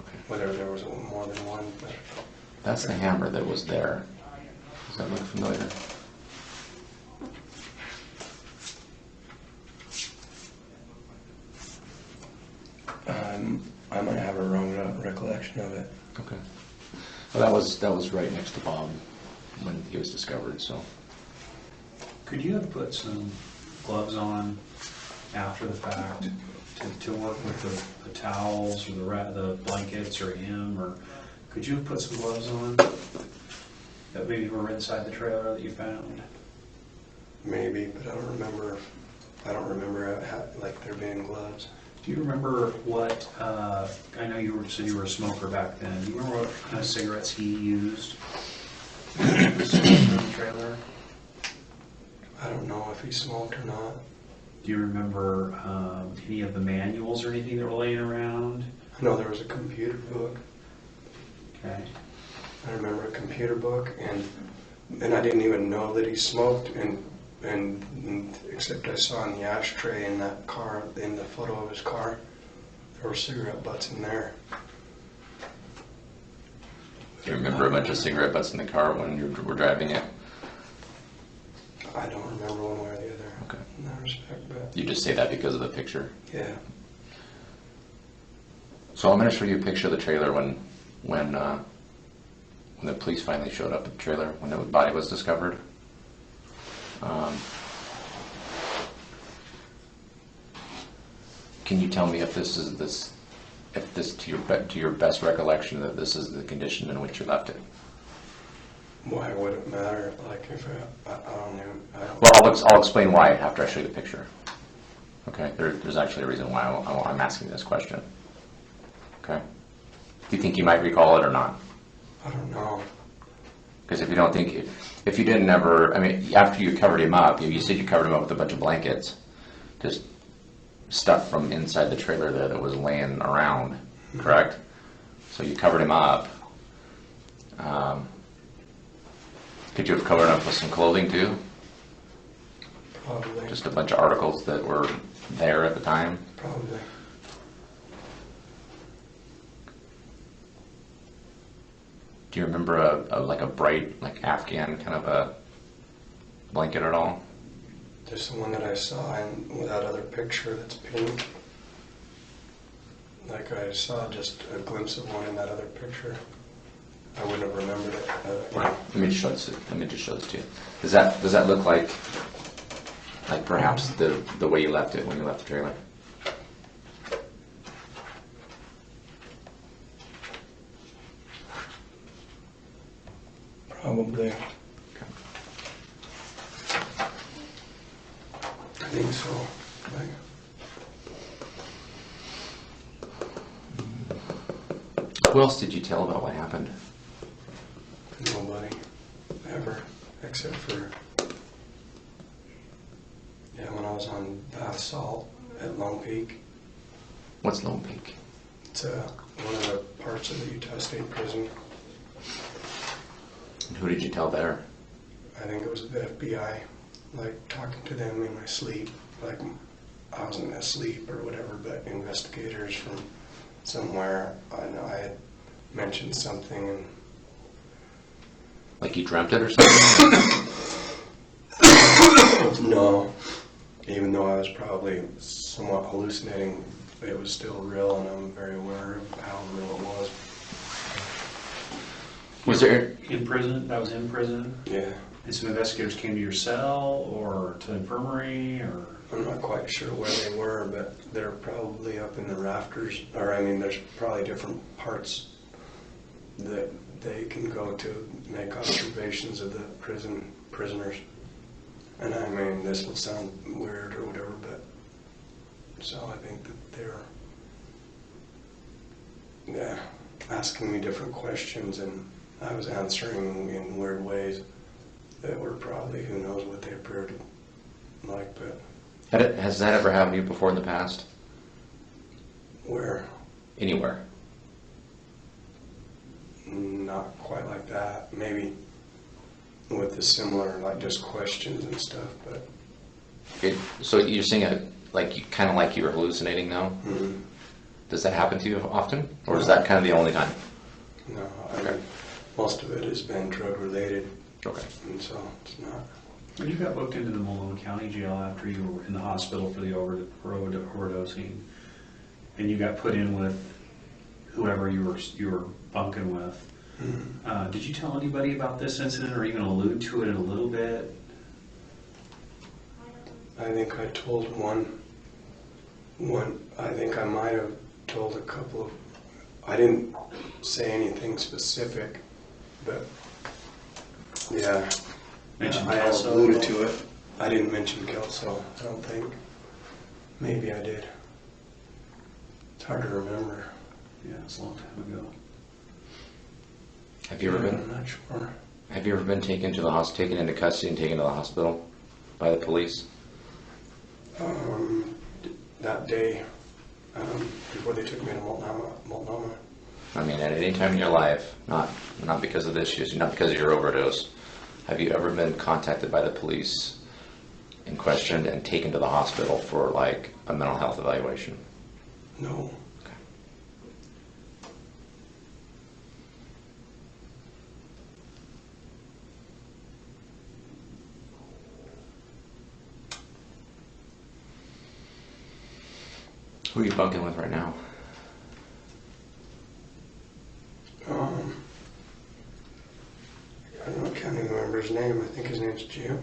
Okay. whether there was more than one, but That's the hammer that was there. Does that look familiar? I might have a wrong recollection of it. Okay. Well, that was right next to Bob when he was discovered. So. Could you have put some gloves on after the fact to work with the towels or the blankets or him, or could you have put some gloves on that maybe were inside the trailer that you found? Maybe, but I don't remember like there being gloves. Do you remember what, I know you said you were a smoker back then. Do you remember what kind of cigarettes he used in the trailer? I don't know if he smoked or not. Do you remember any of the manuals or anything that were laying around? I know there was a computer book. Okay. I remember a computer book, and I didn't even know that he smoked, and except I saw in the ashtray in that car, in the photo of his car, there were cigarette butts in there. Do you remember a bunch of cigarette butts in the car when you were driving it? I don't remember one way or the other. Okay. In that respect, but You just say that because of the picture. yeah. So I'm going to show you a picture of the trailer when the police finally showed up at the trailer, when the body was discovered. Can you tell me if this is if this, to your best recollection, that this is the condition in which you left it? Why would it matter? Like if I don't even. Well, I'll explain why after I show you the picture. Okay, there's actually a reason why I'm asking this question. Okay, do you think you might recall it or not? I don't know. Because if you don't think, if you didn't ever, I mean, after you covered him up, you said you covered him up with a bunch of blankets, just stuff from inside the trailer there that was laying around, correct? So you covered him up. Could you have covered him up with some clothing too? Probably. Just a bunch of articles that were there at the time? Probably. Do you remember like a bright, like Afghan kind of a blanket at all? Just the one that I saw in that other picture that's pink. Like I saw just a glimpse of one in that other picture. I wouldn't have remembered it. Let me just show this to you. Does that look like perhaps the way you left it when you left the trailer? Probably. I think so. Who else did you tell about what happened? Nobody ever, except for when I was on bath salt at Lone Peak. What's Lone Peak? It's one of the parts of the Utah State Prison. And who did you tell there? I think it was the FBI, like talking to them in my sleep, like I wasn't asleep or whatever, but investigators from somewhere, I know I had mentioned something and like you dreamt it or something? no, even though I was probably somewhat hallucinating, it was still real and I'm very aware of how real it was. Was there? In prison? That was in prison? Yeah. And some investigators came to your cell or to the infirmary or? I'm not quite sure where they were, but they're probably up in the rafters, or I mean, there's probably different parts that they can go to make observations of the prisoners. And I mean, this will sound weird or whatever, but so I think that they're, asking me different questions, and I was answering in weird ways that were probably, who knows what they appeared like, but. Has that ever happened to you before in the past? Where? Anywhere? Not quite like that. Maybe with the similar, like just questions and stuff, but. So you're saying it like you kind of like you were hallucinating now? Mm-hmm. Does that happen to you often, or is that kind of the only time? No, I mean, most of it has been drug related. Okay. And so it's not. When you got booked into the Malone County Jail after you were in the hospital for the overdosing, and you got put in with whoever you were bunking with, did you tell anybody about this incident or even allude to it a little bit? I think I told one. I think I might have told a couple of. I didn't say anything specific, but yeah. Mentioned I Kelso alluded at to all? it. I didn't mention Kelso, I don't think. Maybe I did. It's hard to remember. Yeah, it's a long time ago. Have you ever been? I'm not sure. Have you ever been taken to the taken into custody and taken to the hospital by the police? That day, before they took me to Multnomah. I mean, at any time in your life, not because of this issue, not because of your overdose. Have you ever been contacted by the police and questioned and taken to the hospital for like a mental health evaluation? No. Okay. Who are you bunking with right now? I can't even remember his name. I think his name's Jim.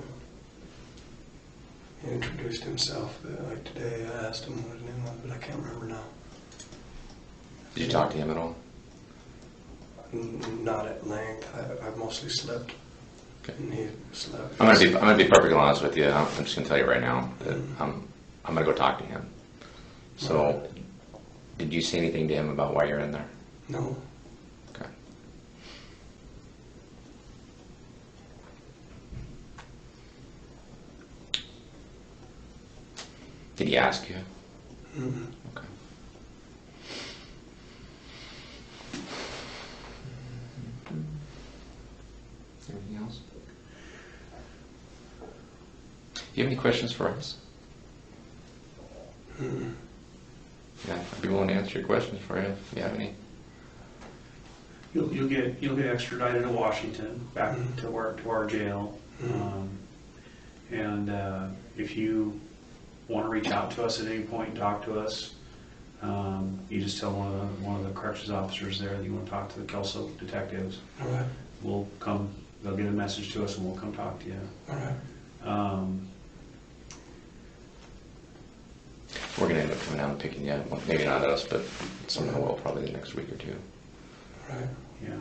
He introduced himself, like today I asked him what his name was, but I can't remember now. Did you talk to him at all? Not at length. I've mostly slept. Okay. And he slept. I'm gonna be perfectly honest with you. I'm just gonna tell you right now that I'm gonna go talk to him. So, did you say anything to him about why you're in there? No. Okay. Did he ask you? Mm-mm. Okay. Anything else? Do you have any questions for us? Mm-mm. Yeah, I'd be willing to answer your questions for you if you have any. You'll get extradited to Washington, back to our jail. And if you want to reach out to us at any point and talk to us, you just tell one of the corrections officers there that you want to talk to the Kelso detectives. All right. We'll come. They'll get a message to us, and we'll come talk to you. All right. We're going to end up coming down and picking you up. Well, maybe not us, but someone will probably the next week or two. All right. Yeah.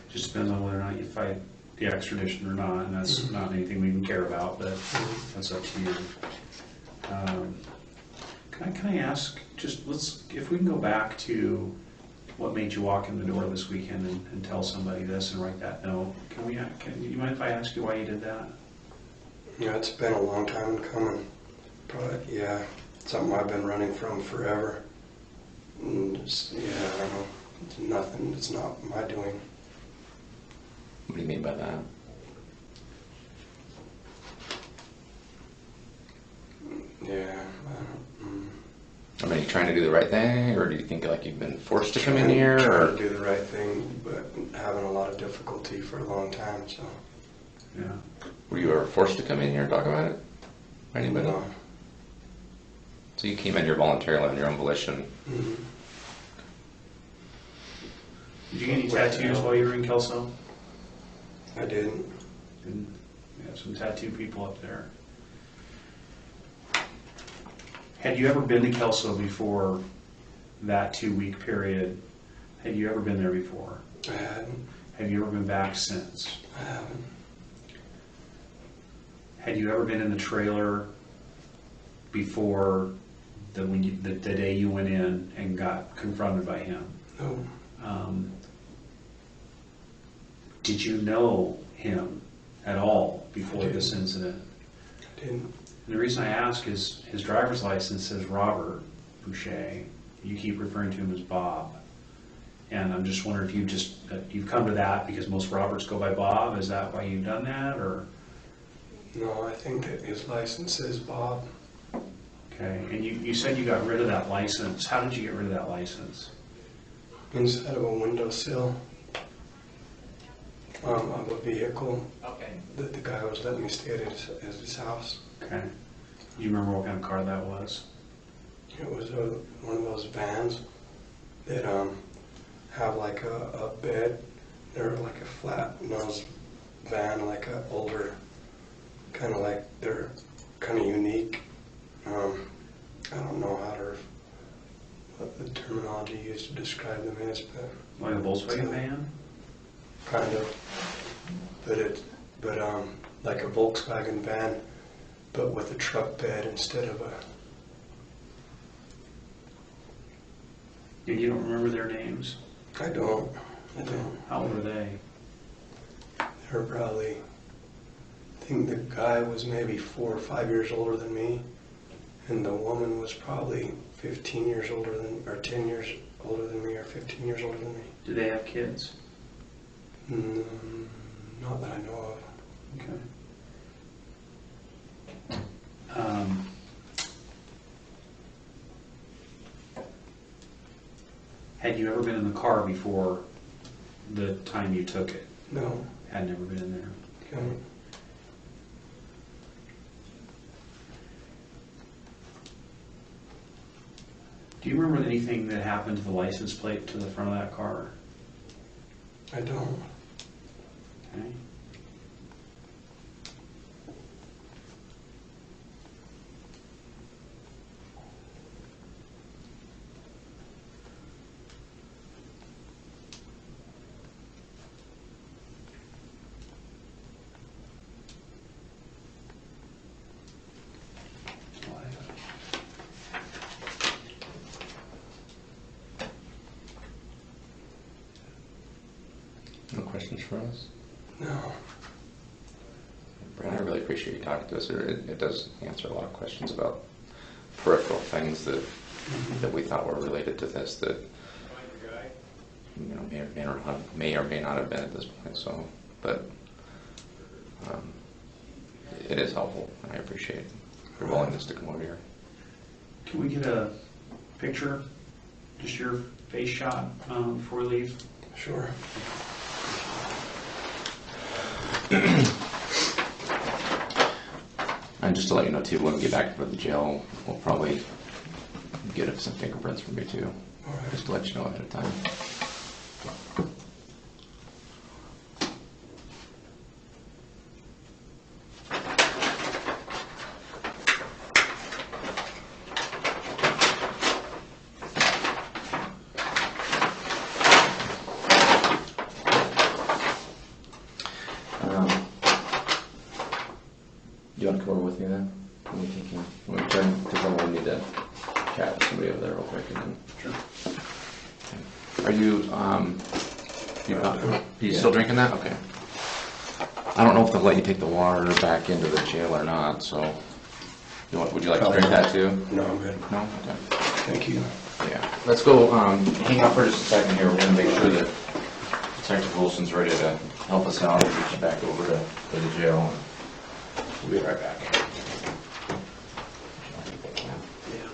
Just depends on whether or not you fight the extradition or not, and that's not anything we even care about, but that's up to you. Can I ask, if we can go back to what made you walk in the door this weekend and tell somebody this and write that note? Can you mind if I ask you why you did that? Yeah, it's been a long time coming, but yeah, something I've been running from forever. And I don't know. It's nothing. It's not my doing. What do you mean by that? Yeah. I mean, are you trying to do the right thing, or do you think like you've been forced to come in Trying here? to do the right thing, but having a lot of difficulty for a long time. So. Yeah. Were you ever forced to come in here and talk about it? By anybody? No. So you came in here voluntarily on your own volition. Mm-hmm. Did you get any tattoos while you were in Kelso? I didn't. We have some tattoo people up there. Had you ever been to Kelso before that 2-week period? Had you ever been there before? I hadn't. Have you ever been back since? I haven't. Had you ever been in the trailer before the day you went in and got confronted by him? No. Did you know him at all before this incident? I didn't. And the reason I ask is his driver's license says Robert Bushey. You keep referring to him as Bob. And I'm just wondering if you've come to that because most Roberts go by Bob. Is that why you've done that, or? No, I think that his license is Bob. Okay, and you said you got rid of that license. How did you get rid of that license? Inside of a windowsill of a vehicle that the guy was letting me stay at his house. Okay. Do you remember what kind of car that was? It was one of those vans that have like a bed. They're like a flat nose van, like a older, kind of like they're kind of unique. I don't know what the terminology used to describe them is, but Like a Volkswagen van? kind of. But like a Volkswagen van, but with a truck bed instead of a. And you don't remember their names? I don't. How old were they? They're probably. I think the guy was maybe 4 or 5 years older than me, and the woman was probably 15 years older than, or 10 years older than me, or 15 years older than me. Do they have kids? Not that I know of. Okay. Had you ever been in the car before the time you took it? No. Had never been in there. Okay. Do you remember anything that happened to the license plate to the front of that car? I don't. Okay. questions for us? No. Brent, I really appreciate you talking to us. It does answer a lot of questions about peripheral things that we thought were related to this that may or may not have been at this point. So, but it is helpful, and I appreciate your willingness to come over here. Can we get a picture, just your face shot before we leave? Sure. And just to let you know too, when we get back to the jail, we'll probably get some fingerprints from you too. All right. Just to let you know ahead of time. Do you want to come over with me then? When we turn, because then we'll need to chat with somebody over there real quick and then. Sure. Are you still drinking that? Okay. I don't know if they'll let you take the water back into the jail or not, so. Would you like to drink that too? No, I'm good. No? Okay. Thank you. Yeah. Let's go, hang out for just a second here. We're gonna make sure that Detective Wilson's ready to help us out and get you back over to the jail. We'll be right back. Yeah.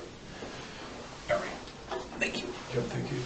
All right. Thank you. Yep, thank you.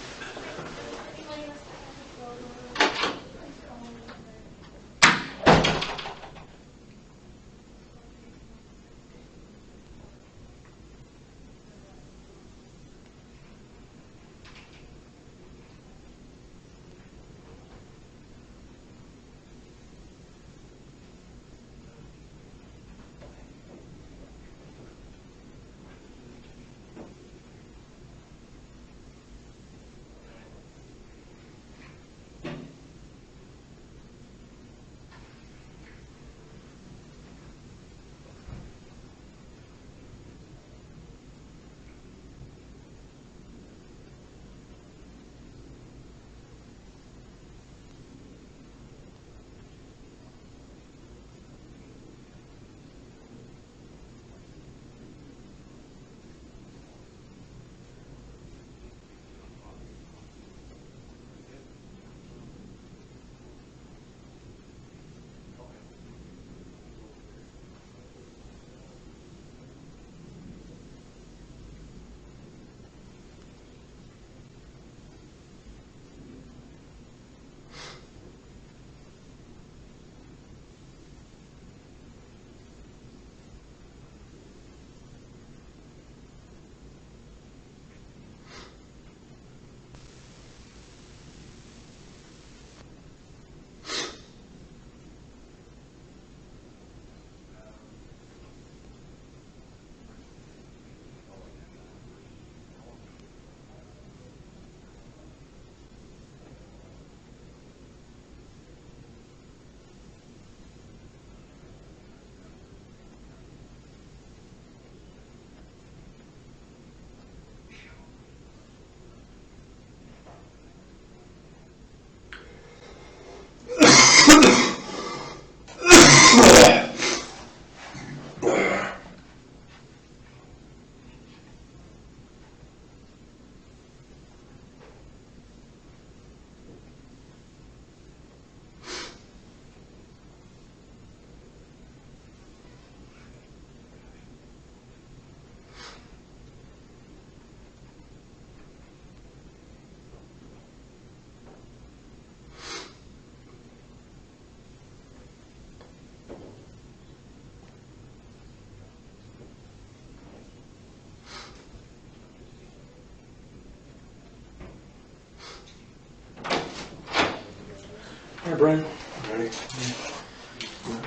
Hey, Brian. Ready?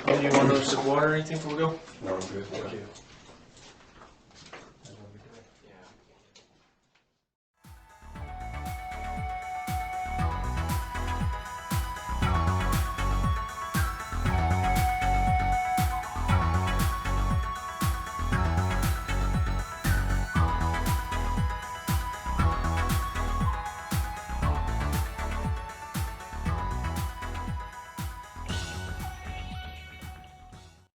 Do you want a sip of water or anything before we go? No, I'm good. Thank you.